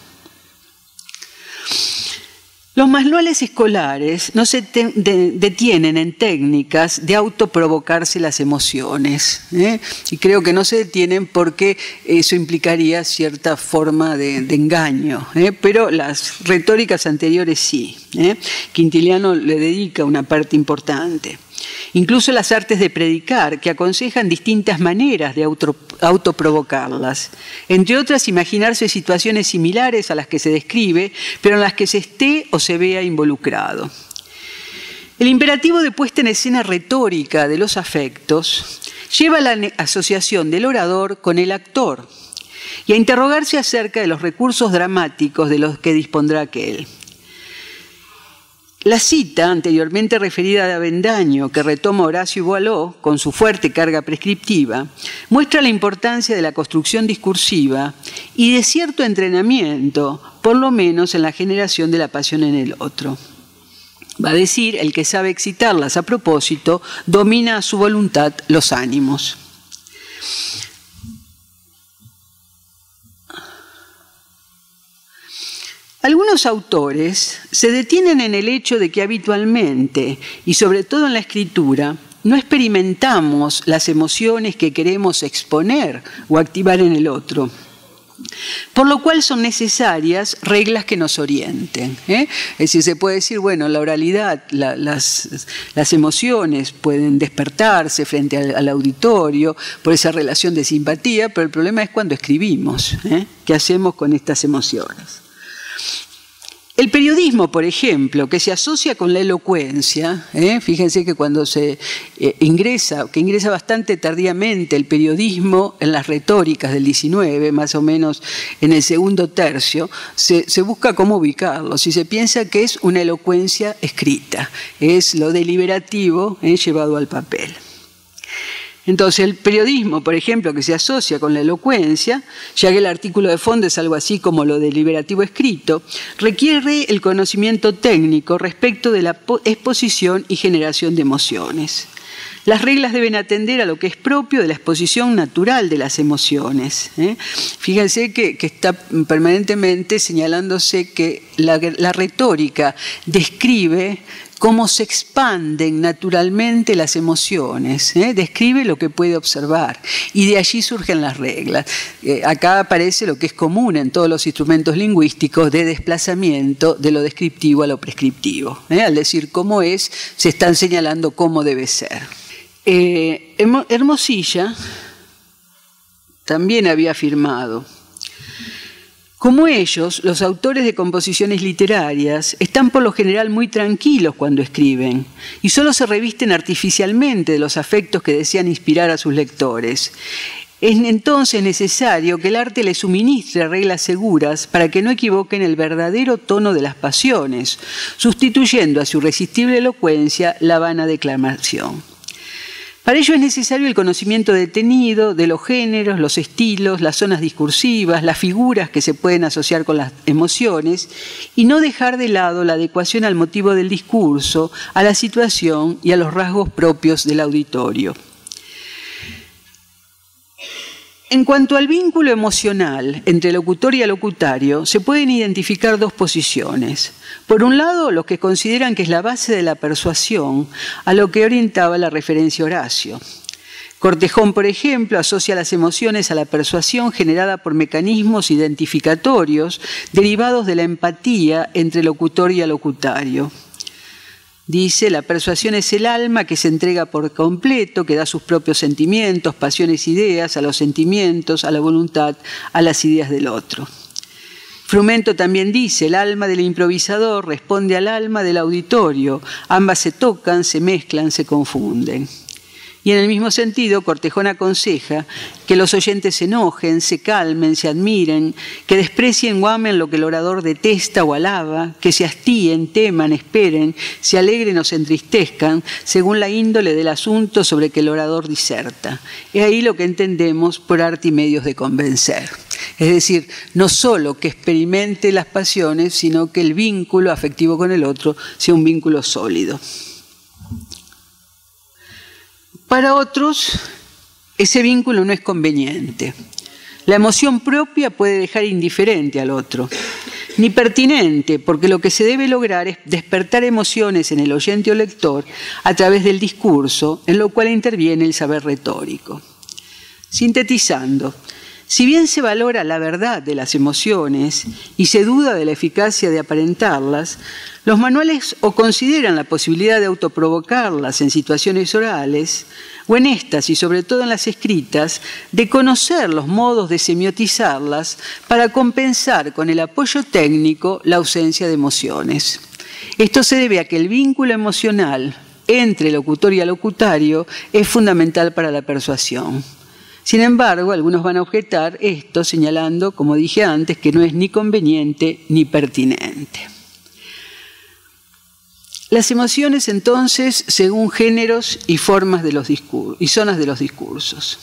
Los manuales escolares no se detienen en técnicas de autoprovocarse las emociones, y creo que no se detienen porque eso implicaría cierta forma de engaño, pero las retóricas anteriores sí. Quintiliano le dedica una parte importante. Incluso las artes de predicar, que aconsejan distintas maneras de autoprovocarlas. Entre otras, imaginarse situaciones similares a las que se describe, pero en las que se esté o se vea involucrado. El imperativo de puesta en escena retórica de los afectos lleva a la asociación del orador con el actor y a interrogarse acerca de los recursos dramáticos de los que dispondrá aquel. La cita anteriormente referida de Avendaño, que retoma Horacio y Boileau con su fuerte carga prescriptiva, muestra la importancia de la construcción discursiva y de cierto entrenamiento, por lo menos en la generación de la pasión en el otro. Va a decir, el que sabe excitarlas a propósito, domina a su voluntad los ánimos. Algunos autores se detienen en el hecho de que habitualmente, y sobre todo en la escritura, no experimentamos las emociones que queremos exponer o activar en el otro, por lo cual son necesarias reglas que nos orienten. Es decir, se puede decir, bueno, la oralidad, las emociones pueden despertarse frente al auditorio por esa relación de simpatía, pero el problema es cuando escribimos, ¿qué hacemos con estas emociones? El periodismo, por ejemplo, que se asocia con la elocuencia, fíjense que cuando se ingresa bastante tardíamente el periodismo en las retóricas del 19, más o menos en el segundo tercio, se busca cómo ubicarlo. Si se piensa que es una elocuencia escrita, es lo deliberativo llevado al papel. Entonces, el periodismo, por ejemplo, que se asocia con la elocuencia, ya que el artículo de fondo es algo así como lo deliberativo escrito, requiere el conocimiento técnico respecto de la exposición y generación de emociones. Las reglas deben atender a lo que es propio de la exposición natural de las emociones. Fíjense que está permanentemente señalándose que la retórica describe cómo se expanden naturalmente las emociones, describe lo que puede observar y de allí surgen las reglas. Acá aparece lo que es común en todos los instrumentos lingüísticos de desplazamiento de lo descriptivo a lo prescriptivo. Al decir cómo es, se están señalando cómo debe ser. Hermosilla también había afirmado: como ellos, los autores de composiciones literarias están por lo general muy tranquilos cuando escriben y solo se revisten artificialmente de los afectos que desean inspirar a sus lectores. Es entonces necesario que el arte les suministre reglas seguras para que no equivoquen el verdadero tono de las pasiones, sustituyendo a su irresistible elocuencia la vana declamación. Para ello es necesario el conocimiento detenido de los géneros, los estilos, las zonas discursivas, las figuras que se pueden asociar con las emociones y no dejar de lado la adecuación al motivo del discurso, a la situación y a los rasgos propios del auditorio. En cuanto al vínculo emocional entre locutor y alocutario, se pueden identificar dos posiciones. Por un lado, los que consideran que es la base de la persuasión, a lo que orientaba la referencia Horacio. Cortejón, por ejemplo, asocia las emociones a la persuasión generada por mecanismos identificatorios derivados de la empatía entre locutor y alocutario. Dice, la persuasión es el alma que se entrega por completo, que da sus propios sentimientos, pasiones, ideas, a los sentimientos, a la voluntad, a las ideas del otro. Frumento también dice, el alma del improvisador responde al alma del auditorio, ambas se tocan, se mezclan, se confunden. Y en el mismo sentido, Cortejón aconseja que los oyentes se enojen, se calmen, se admiren, que desprecien o amen lo que el orador detesta o alaba, que se hastíen, teman, esperen, se alegren o se entristezcan, según la índole del asunto sobre que el orador diserta. Es ahí lo que entendemos por arte y medios de convencer. Es decir, no solo que experimente las pasiones, sino que el vínculo afectivo con el otro sea un vínculo sólido. Para otros, ese vínculo no es conveniente. La emoción propia puede dejar indiferente al otro, ni pertinente, porque lo que se debe lograr es despertar emociones en el oyente o lector a través del discurso, en lo cual interviene el saber retórico. Sintetizando, si bien se valora la verdad de las emociones y se duda de la eficacia de aparentarlas, los manuales o consideran la posibilidad de autoprovocarlas en situaciones orales, o en estas y sobre todo en las escritas, de conocer los modos de semiotizarlas para compensar con el apoyo técnico la ausencia de emociones. Esto se debe a que el vínculo emocional entre locutor y alocutario es fundamental para la persuasión. Sin embargo, algunos van a objetar esto señalando, como dije antes, que no es ni conveniente ni pertinente. Las emociones, entonces, según géneros y formas de los discursos, y zonas de los discursos.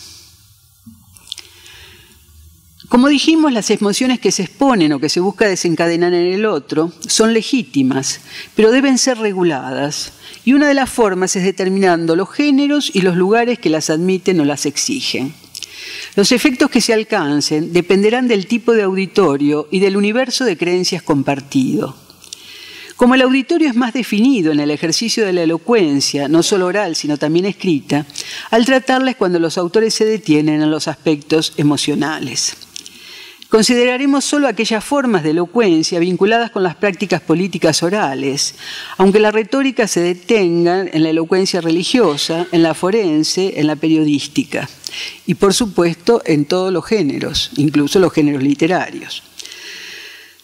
Como dijimos, las emociones que se exponen o que se busca desencadenar en el otro son legítimas, pero deben ser reguladas. Y una de las formas es determinando los géneros y los lugares que las admiten o las exigen. Los efectos que se alcancen dependerán del tipo de auditorio y del universo de creencias compartido. Como el auditorio es más definido en el ejercicio de la elocuencia, no solo oral, sino también escrita, al tratarla es cuando los autores se detienen en los aspectos emocionales. Consideraremos solo aquellas formas de elocuencia vinculadas con las prácticas políticas orales, aunque la retórica se detenga en la elocuencia religiosa, en la forense, en la periodística y, por supuesto, en todos los géneros, incluso los géneros literarios.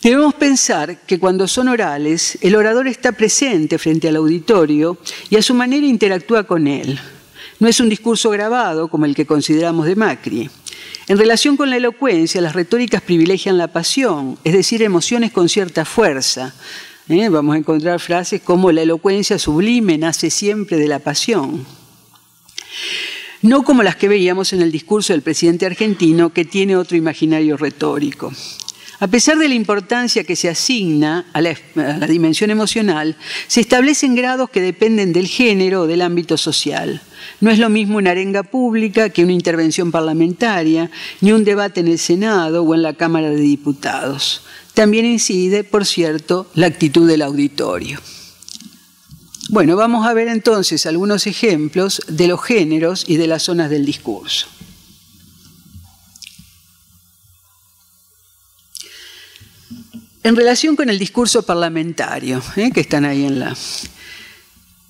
Debemos pensar que cuando son orales, el orador está presente frente al auditorio y a su manera interactúa con él. No es un discurso grabado como el que consideramos de Macri. En relación con la elocuencia, las retóricas privilegian la pasión, es decir, emociones con cierta fuerza. Vamos a encontrar frases como la elocuencia sublime nace siempre de la pasión. No como las que veíamos en el discurso del presidente argentino, que tiene otro imaginario retórico. A pesar de la importancia que se asigna a la dimensión emocional, se establecen grados que dependen del género o del ámbito social. No es lo mismo una arenga pública que una intervención parlamentaria, ni un debate en el Senado o en la Cámara de Diputados. También incide, por cierto, la actitud del auditorio. Bueno, vamos a ver entonces algunos ejemplos de los géneros y de las zonas del discurso. En relación con el discurso parlamentario, que están ahí en la...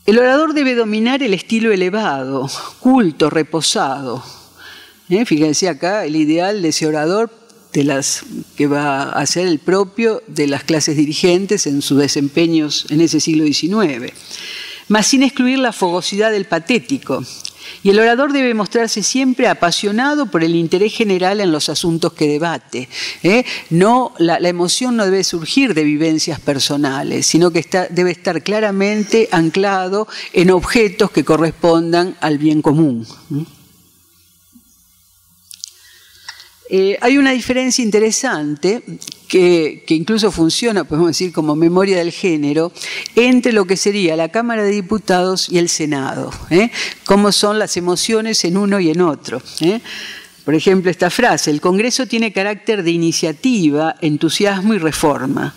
El orador debe dominar el estilo elevado, culto, reposado. Fíjense acá el ideal de ese orador que va a ser el propio de las clases dirigentes en sus desempeños en ese siglo XIX, mas sin excluir la fogosidad del patético. Y el orador debe mostrarse siempre apasionado por el interés general en los asuntos que debate. La emoción no debe surgir de vivencias personales, sino que debe estar claramente anclado en objetos que correspondan al bien común. Hay una diferencia interesante que incluso funciona, podemos decir, como memoria del género, entre lo que sería la Cámara de Diputados y el Senado. Cómo son las emociones en uno y en otro. Por ejemplo, esta frase: el Congreso tiene carácter de iniciativa, entusiasmo y reforma.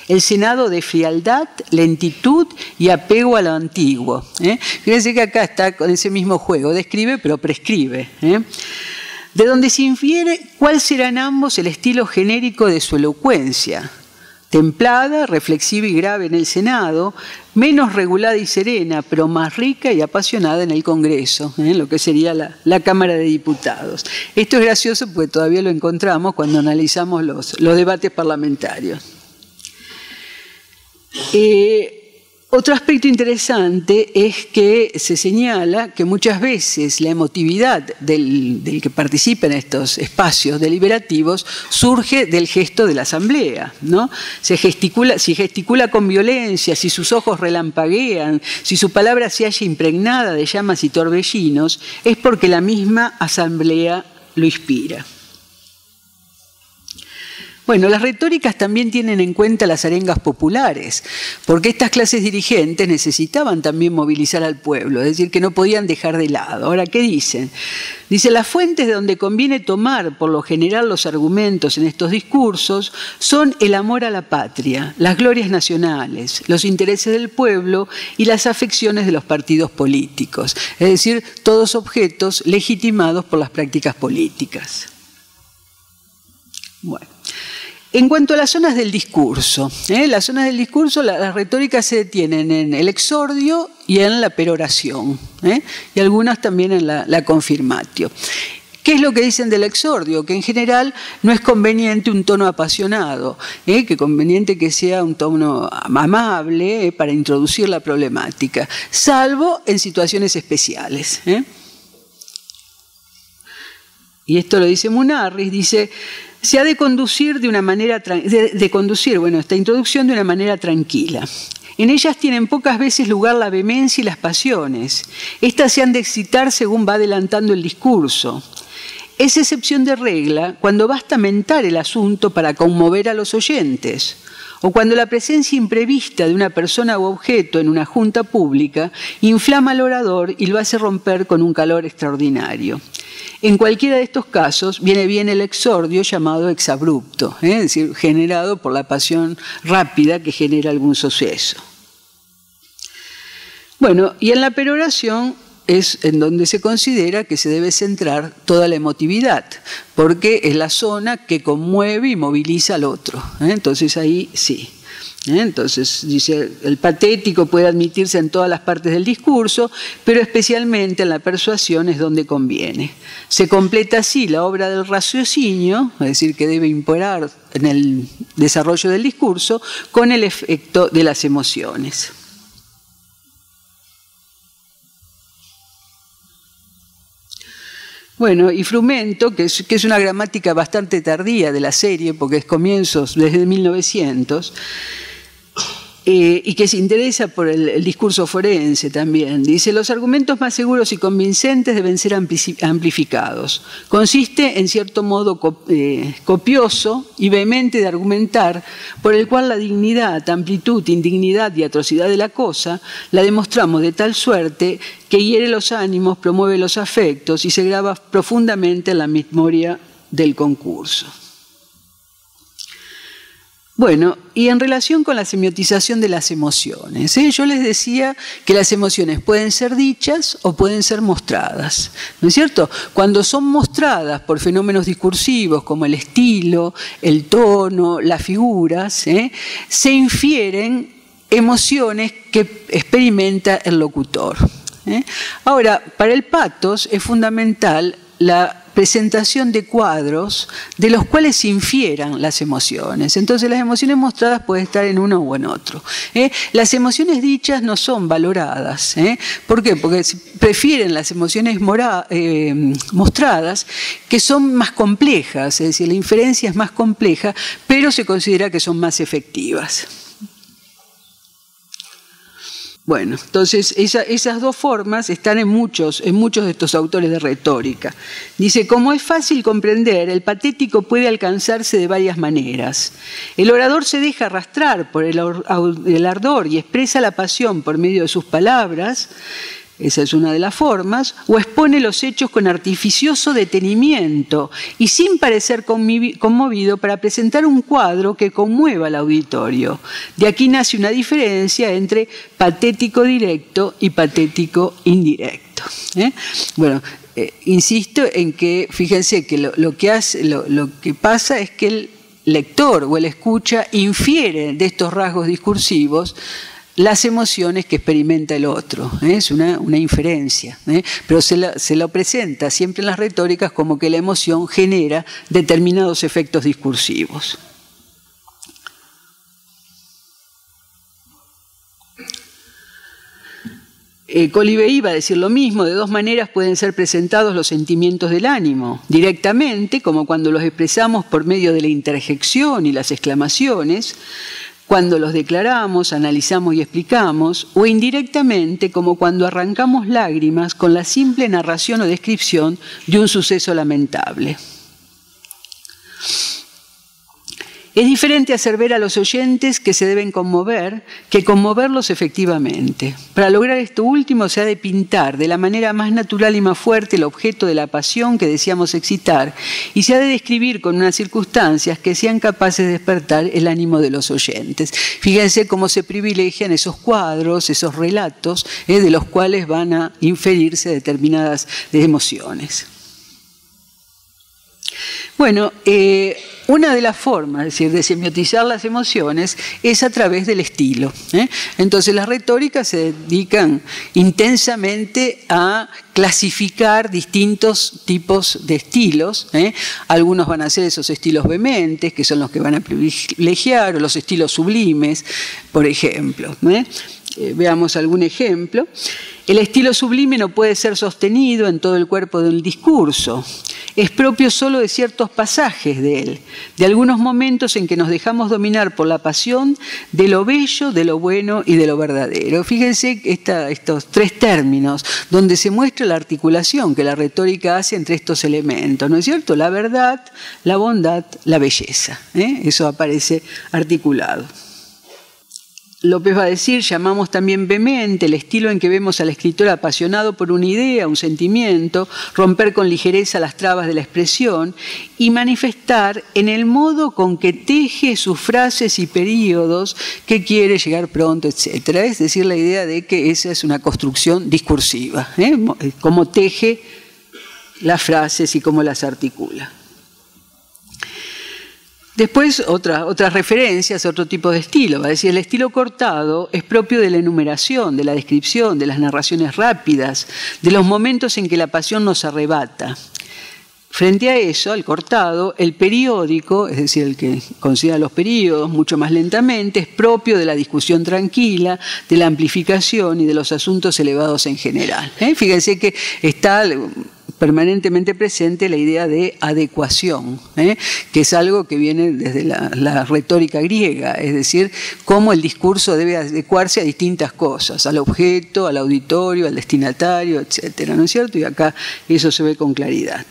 El Senado de frialdad, lentitud y apego a lo antiguo. Fíjense que acá está con ese mismo juego, describe pero prescribe. De donde se infiere cuál será en ambos el estilo genérico de su elocuencia. Templada, reflexiva y grave en el Senado, menos regulada y serena, pero más rica y apasionada en el Congreso, lo que sería la Cámara de Diputados. Esto es gracioso porque todavía lo encontramos cuando analizamos los debates parlamentarios. Otro aspecto interesante es que se señala que muchas veces la emotividad del que participa en estos espacios deliberativos surge del gesto de la asamblea, ¿no? Si gesticula con violencia, si sus ojos relampaguean, si su palabra se halla impregnada de llamas y torbellinos, es porque la misma asamblea lo inspira. Bueno, las retóricas también tienen en cuenta las arengas populares, porque estas clases dirigentes necesitaban también movilizar al pueblo, es decir, que no podían dejar de lado. Ahora, ¿qué dicen? Dice, las fuentes de donde conviene tomar por lo general los argumentos en estos discursos son el amor a la patria, las glorias nacionales, los intereses del pueblo y las afecciones de los partidos políticos, es decir, todos objetos legitimados por las prácticas políticas. Bueno. En cuanto a las zonas del discurso, las zonas del discurso, las retóricas se detienen en el exordio y en la peroración, y algunas también en la confirmatio. ¿Qué es lo que dicen del exordio? Que en general no es conveniente un tono apasionado, que es conveniente que sea un tono amable para introducir la problemática, salvo en situaciones especiales. Y esto lo dice Munarriz, dice: se ha de conducir de una manera, esta introducción de una manera tranquila. En ellas tienen pocas veces lugar la vehemencia y las pasiones. Estas se han de excitar según va adelantando el discurso. Es excepción de regla cuando basta mentar el asunto para conmover a los oyentes, o cuando la presencia imprevista de una persona u objeto en una junta pública inflama al orador y lo hace romper con un calor extraordinario. En cualquiera de estos casos viene bien el exordio llamado exabrupto, es decir, generado por la pasión rápida que genera algún suceso. Bueno, y en la peroración es en donde se considera que se debe centrar toda la emotividad, porque es la zona que conmueve y moviliza al otro. Entonces ahí sí. Entonces, dice, el patético puede admitirse en todas las partes del discurso, pero especialmente en la persuasión es donde conviene. Se completa así la obra del raciocinio, es decir, que debe imperar en el desarrollo del discurso, con el efecto de las emociones. Bueno, y Frumento, que es una gramática bastante tardía de la serie, porque es comienzos desde 1900, y que se interesa por el discurso forense también. Dice, los argumentos más seguros y convincentes deben ser amplificados. Consiste en cierto modo copioso y vehemente de argumentar, por el cual la dignidad, amplitud, indignidad y atrocidad de la cosa la demostramos de tal suerte que hiere los ánimos, promueve los afectos y se graba profundamente en la memoria del concurso. Bueno, y en relación con la semiotización de las emociones, yo les decía que las emociones pueden ser dichas o pueden ser mostradas, ¿no es cierto? Cuando son mostradas por fenómenos discursivos como el estilo, el tono, las figuras, se infieren emociones que experimenta el locutor. Ahora, para el patos es fundamental la presentación de cuadros de los cuales se infieran las emociones. Entonces las emociones mostradas pueden estar en uno o en otro. Las emociones dichas no son valoradas. ¿Por qué? Porque prefieren las emociones mostradas, que son más complejas, es decir, la inferencia es más compleja, pero se considera que son más efectivas. Bueno, entonces esas dos formas están en muchos de estos autores de retórica. Dice, como es fácil comprender, el patético puede alcanzarse de varias maneras. El orador se deja arrastrar por el ardor y expresa la pasión por medio de sus palabras, esa es una de las formas, o expone los hechos con artificioso detenimiento y sin parecer conmovido para presentar un cuadro que conmueva al auditorio. De aquí nace una diferencia entre patético directo y patético indirecto. Bueno, insisto en que, fíjense que lo que pasa es que el lector o el escucha infiere de estos rasgos discursivos las emociones que experimenta el otro. Es una inferencia, pero se lo presenta siempre en las retóricas como que la emoción genera determinados efectos discursivos. Colibé iba a decir lo mismo: de dos maneras pueden ser presentados los sentimientos del ánimo, directamente, como cuando los expresamos por medio de la interjección y las exclamaciones, cuando los declaramos, analizamos y explicamos, o indirectamente, como cuando arrancamos lágrimas con la simple narración o descripción de un suceso lamentable. Es diferente hacer ver a los oyentes que se deben conmover que conmoverlos efectivamente. Para lograr esto último se ha de pintar de la manera más natural y más fuerte el objeto de la pasión que deseamos excitar y se ha de describir con unas circunstancias que sean capaces de despertar el ánimo de los oyentes. Fíjense cómo se privilegian esos cuadros, esos relatos, de los cuales van a inferirse determinadas emociones. Bueno, una de las formas, es decir, de semiotizar las emociones es a través del estilo. Entonces las retóricas se dedican intensamente a clasificar distintos tipos de estilos. Algunos van a ser esos estilos vehementes, que son los que van a privilegiar, o los estilos sublimes, por ejemplo. Veamos algún ejemplo. El estilo sublime no puede ser sostenido en todo el cuerpo del discurso. Es propio solo de ciertos pasajes de él, de algunos momentos en que nos dejamos dominar por la pasión de lo bello, de lo bueno y de lo verdadero. Fíjense estos tres términos donde se muestra la articulación que la retórica hace entre estos elementos, ¿no es cierto? La verdad, la bondad, la belleza. Eso aparece articulado. López va a decir: llamamos también vehemente el estilo en que vemos al escritor apasionado por una idea, un sentimiento, romper con ligereza las trabas de la expresión y manifestar en el modo con que teje sus frases y períodos que quiere llegar pronto, etc. Es decir, la idea de que esa es una construcción discursiva, cómo teje las frases y cómo las articula. Después, otras referencias, otro tipo de estilo. Va a decir: el estilo cortado es propio de la enumeración, de la descripción, de las narraciones rápidas, de los momentos en que la pasión nos arrebata. Frente a eso, al cortado, el periódico, es decir, el que considera los períodos mucho más lentamente, es propio de la discusión tranquila, de la amplificación y de los asuntos elevados en general. Fíjense que está permanentemente presente la idea de adecuación, que es algo que viene desde la retórica griega, es decir, cómo el discurso debe adecuarse a distintas cosas, al objeto, al auditorio, al destinatario, etcétera, ¿no es cierto? Y acá eso se ve con claridad.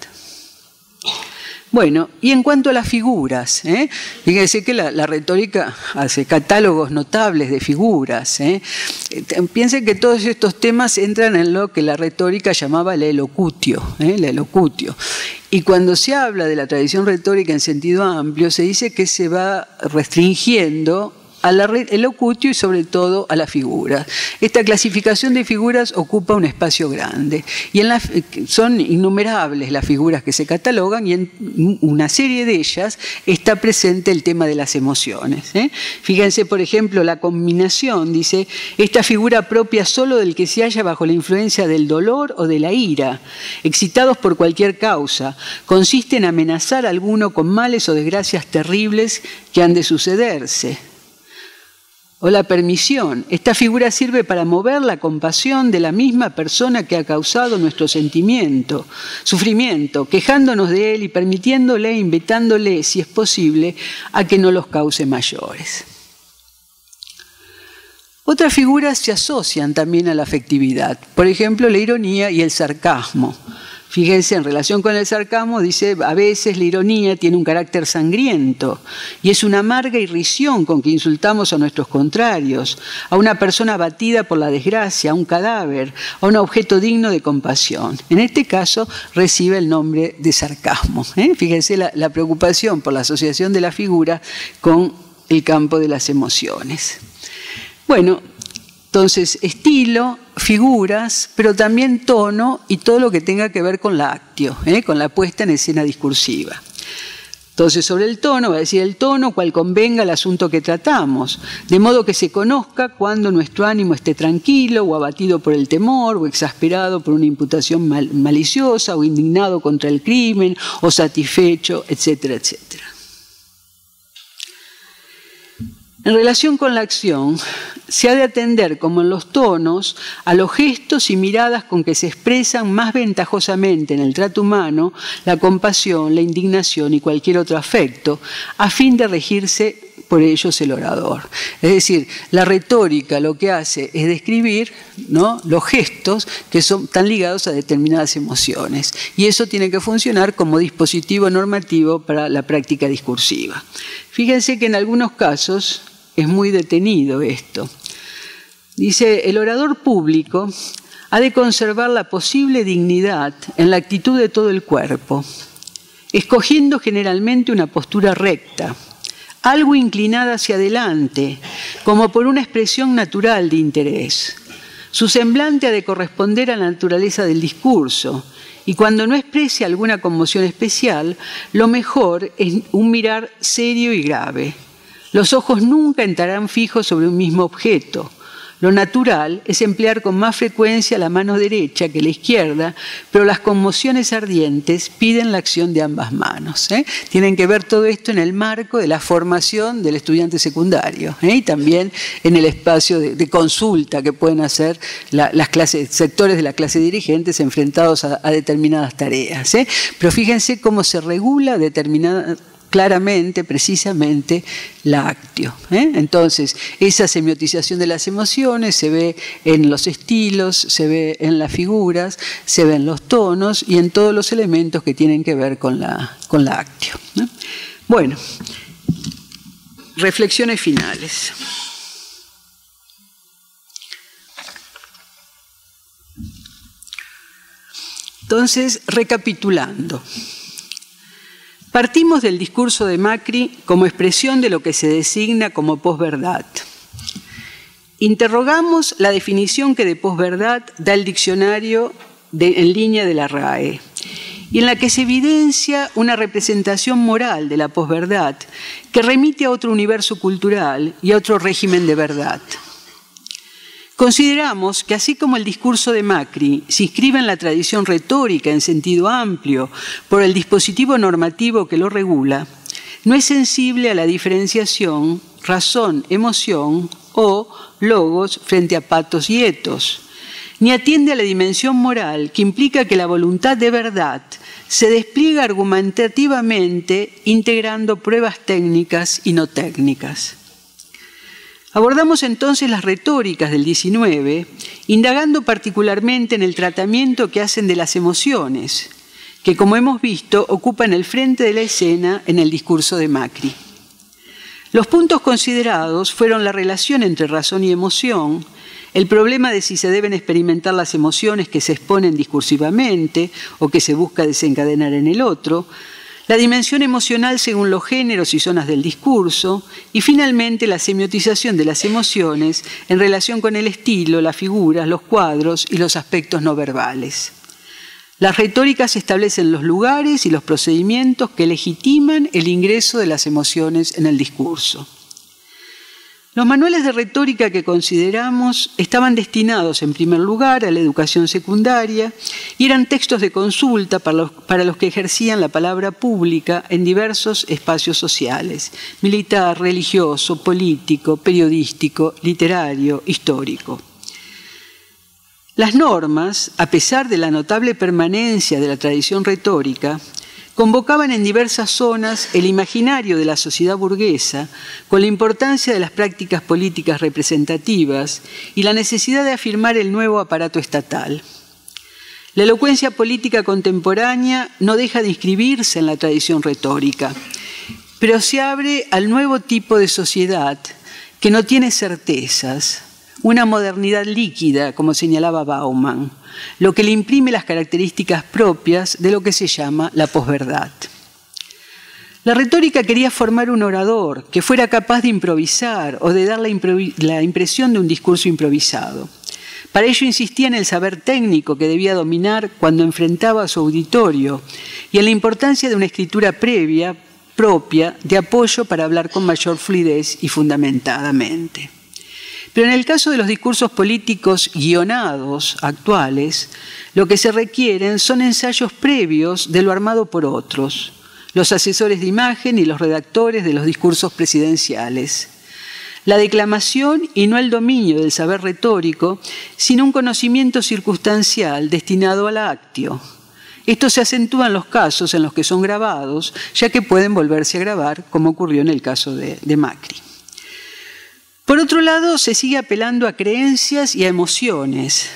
Bueno, y en cuanto a las figuras, fíjense que la retórica hace catálogos notables de figuras. Piensen que todos estos temas entran en lo que la retórica llamaba la elocutio. Y cuando se habla de la tradición retórica en sentido amplio, se dice que se va restringiendo al elocutio y sobre todo a las figuras. Esta clasificación de figuras ocupa un espacio grande y son innumerables las figuras que se catalogan y en una serie de ellas está presente el tema de las emociones. Fíjense, por ejemplo, la combinación, dice: esta figura propia solo del que se halla bajo la influencia del dolor o de la ira, excitados por cualquier causa, consiste en amenazar a alguno con males o desgracias terribles que han de sucederse. O la permisión. Esta figura sirve para mover la compasión de la misma persona que ha causado nuestro sufrimiento, quejándonos de él y permitiéndole, invitándole, si es posible, a que no los cause mayores. Otras figuras se asocian también a la afectividad, por ejemplo, la ironía y el sarcasmo. Fíjense, en relación con el sarcasmo, dice, a veces la ironía tiene un carácter sangriento y es una amarga irrisión con que insultamos a nuestros contrarios, a una persona abatida por la desgracia, a un cadáver, a un objeto digno de compasión. En este caso, recibe el nombre de sarcasmo. Fíjense la preocupación por la asociación de la figura con el campo de las emociones. Bueno, entonces, estilo, figuras, pero también tono y todo lo que tenga que ver con la actio, con la puesta en escena discursiva. Entonces, sobre el tono, va a decir el tono cual convenga al asunto que tratamos, de modo que se conozca cuando nuestro ánimo esté tranquilo o abatido por el temor o exasperado por una imputación maliciosa o indignado contra el crimen o satisfecho, etcétera, etcétera. En relación con la acción, se ha de atender, como en los tonos, a los gestos y miradas con que se expresan más ventajosamente en el trato humano la compasión, la indignación y cualquier otro afecto, a fin de regirse por ellos el orador. Es decir, la retórica lo que hace es describir, ¿no?, los gestos que están ligados a determinadas emociones. Y eso tiene que funcionar como dispositivo normativo para la práctica discursiva. Fíjense que en algunos casos es muy detenido esto. Dice, el orador público ha de conservar la posible dignidad en la actitud de todo el cuerpo, escogiendo generalmente una postura recta, algo inclinada hacia adelante, como por una expresión natural de interés. Su semblante ha de corresponder a la naturaleza del discurso, y cuando no exprese alguna conmoción especial, lo mejor es un mirar serio y grave. Los ojos nunca estarán fijos sobre un mismo objeto. Lo natural es emplear con más frecuencia la mano derecha que la izquierda, pero las conmociones ardientes piden la acción de ambas manos. Tienen que ver todo esto en el marco de la formación del estudiante secundario, y también en el espacio de consulta que pueden hacer las clases, sectores de la clase dirigentes enfrentados a determinadas tareas. Pero fíjense cómo se regula claramente, precisamente, la actio. Entonces, esa semiotización de las emociones se ve en los estilos, se ve en las figuras, se ve en los tonos y en todos los elementos que tienen que ver con la actio. Bueno, reflexiones finales. Entonces, recapitulando. Partimos del discurso de Macri como expresión de lo que se designa como posverdad. Interrogamos la definición que de posverdad da el diccionario en línea de la RAE, y en la que se evidencia una representación moral de la posverdad que remite a otro universo cultural y a otro régimen de verdad. Consideramos que así como el discurso de Macri se inscribe en la tradición retórica en sentido amplio por el dispositivo normativo que lo regula, no es sensible a la diferenciación razón-emoción o logos frente a patos y etos, ni atiende a la dimensión moral que implica que la voluntad de verdad se despliega argumentativamente integrando pruebas técnicas y no técnicas. Abordamos entonces las retóricas del XIX, indagando particularmente en el tratamiento que hacen de las emociones, que como hemos visto ocupan el frente de la escena en el discurso de Macri. Los puntos considerados fueron la relación entre razón y emoción, el problema de si se deben experimentar las emociones que se exponen discursivamente o que se busca desencadenar en el otro, la dimensión emocional según los géneros y zonas del discurso, y finalmente la semiotización de las emociones en relación con el estilo, las figuras, los cuadros y los aspectos no verbales. Las retóricas establecen los lugares y los procedimientos que legitiman el ingreso de las emociones en el discurso. Los manuales de retórica que consideramos estaban destinados en primer lugar a la educación secundaria y eran textos de consulta para los que ejercían la palabra pública en diversos espacios sociales: militar, religioso, político, periodístico, literario, histórico. Las normas, a pesar de la notable permanencia de la tradición retórica, convocaban en diversas zonas el imaginario de la sociedad burguesa con la importancia de las prácticas políticas representativas y la necesidad de afirmar el nuevo aparato estatal. La elocuencia política contemporánea no deja de inscribirse en la tradición retórica, pero se abre al nuevo tipo de sociedad que no tiene certezas, una modernidad líquida, como señalaba Bauman, lo que le imprime las características propias de lo que se llama la posverdad. La retórica quería formar un orador que fuera capaz de improvisar o de dar la impresión de un discurso improvisado. Para ello insistía en el saber técnico que debía dominar cuando enfrentaba a su auditorio y en la importancia de una escritura previa, propia, de apoyo para hablar con mayor fluidez y fundamentadamente. Pero en el caso de los discursos políticos guionados actuales, lo que se requieren son ensayos previos de lo armado por otros, los asesores de imagen y los redactores de los discursos presidenciales. La declamación y no el dominio del saber retórico, sino un conocimiento circunstancial destinado a la actio. Esto se acentúa en los casos en los que son grabados, ya que pueden volverse a grabar, como ocurrió en el caso de Macri. Por otro lado, se sigue apelando a creencias y a emociones,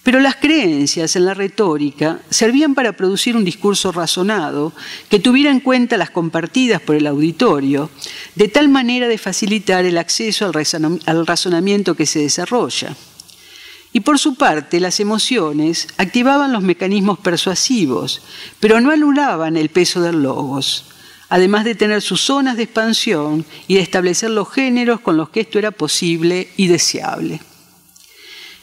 pero las creencias en la retórica servían para producir un discurso razonado que tuviera en cuenta las compartidas por el auditorio, de tal manera de facilitar el acceso al razonamiento que se desarrolla. Y por su parte, las emociones activaban los mecanismos persuasivos, pero no anulaban el peso del logos, además de tener sus zonas de expansión y de establecer los géneros con los que esto era posible y deseable.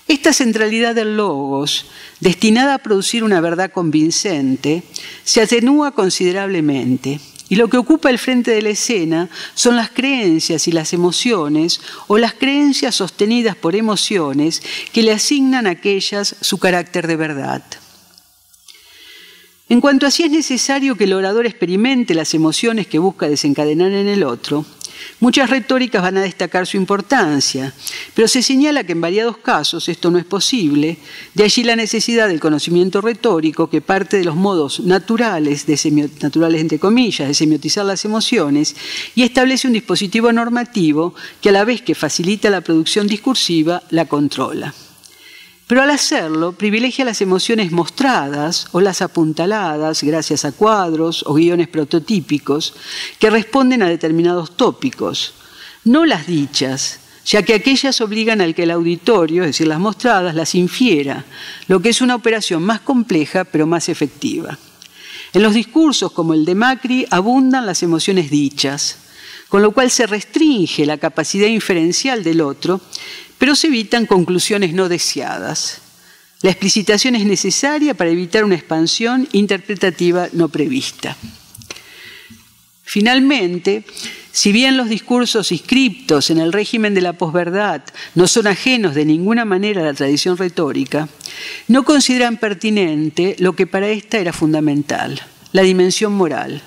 Esta centralidad del logos, destinada a producir una verdad convincente, se atenúa considerablemente, y lo que ocupa el frente de la escena son las creencias y las emociones, o las creencias sostenidas por emociones que le asignan a aquellas su carácter de verdad. En cuanto a si es necesario que el orador experimente las emociones que busca desencadenar en el otro, muchas retóricas van a destacar su importancia, pero se señala que en variados casos esto no es posible, de allí la necesidad del conocimiento retórico que parte de los modos naturales, naturales entre comillas, de semiotizar las emociones y establece un dispositivo normativo que a la vez que facilita la producción discursiva, la controla. Pero al hacerlo, privilegia las emociones mostradas o las apuntaladas gracias a cuadros o guiones prototípicos que responden a determinados tópicos, no las dichas, ya que aquellas obligan al que el auditorio, es decir, las mostradas, las infiera, lo que es una operación más compleja pero más efectiva. En los discursos como el de Macri abundan las emociones dichas, con lo cual se restringe la capacidad inferencial del otro, pero se evitan conclusiones no deseadas. La explicitación es necesaria para evitar una expansión interpretativa no prevista. Finalmente, si bien los discursos inscriptos en el régimen de la posverdad no son ajenos de ninguna manera a la tradición retórica, no consideran pertinente lo que para esta era fundamental, la dimensión moral,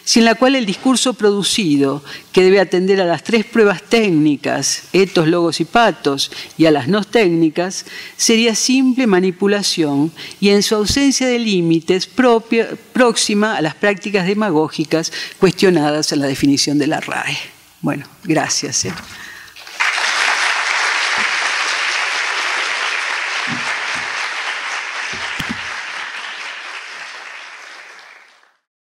sin la cual el discurso producido, que debe atender a las tres pruebas técnicas, etos, logos y patos, y a las no técnicas, sería simple manipulación y en su ausencia de límites próxima a las prácticas demagógicas cuestionadas en la definición de la RAE. Bueno, gracias.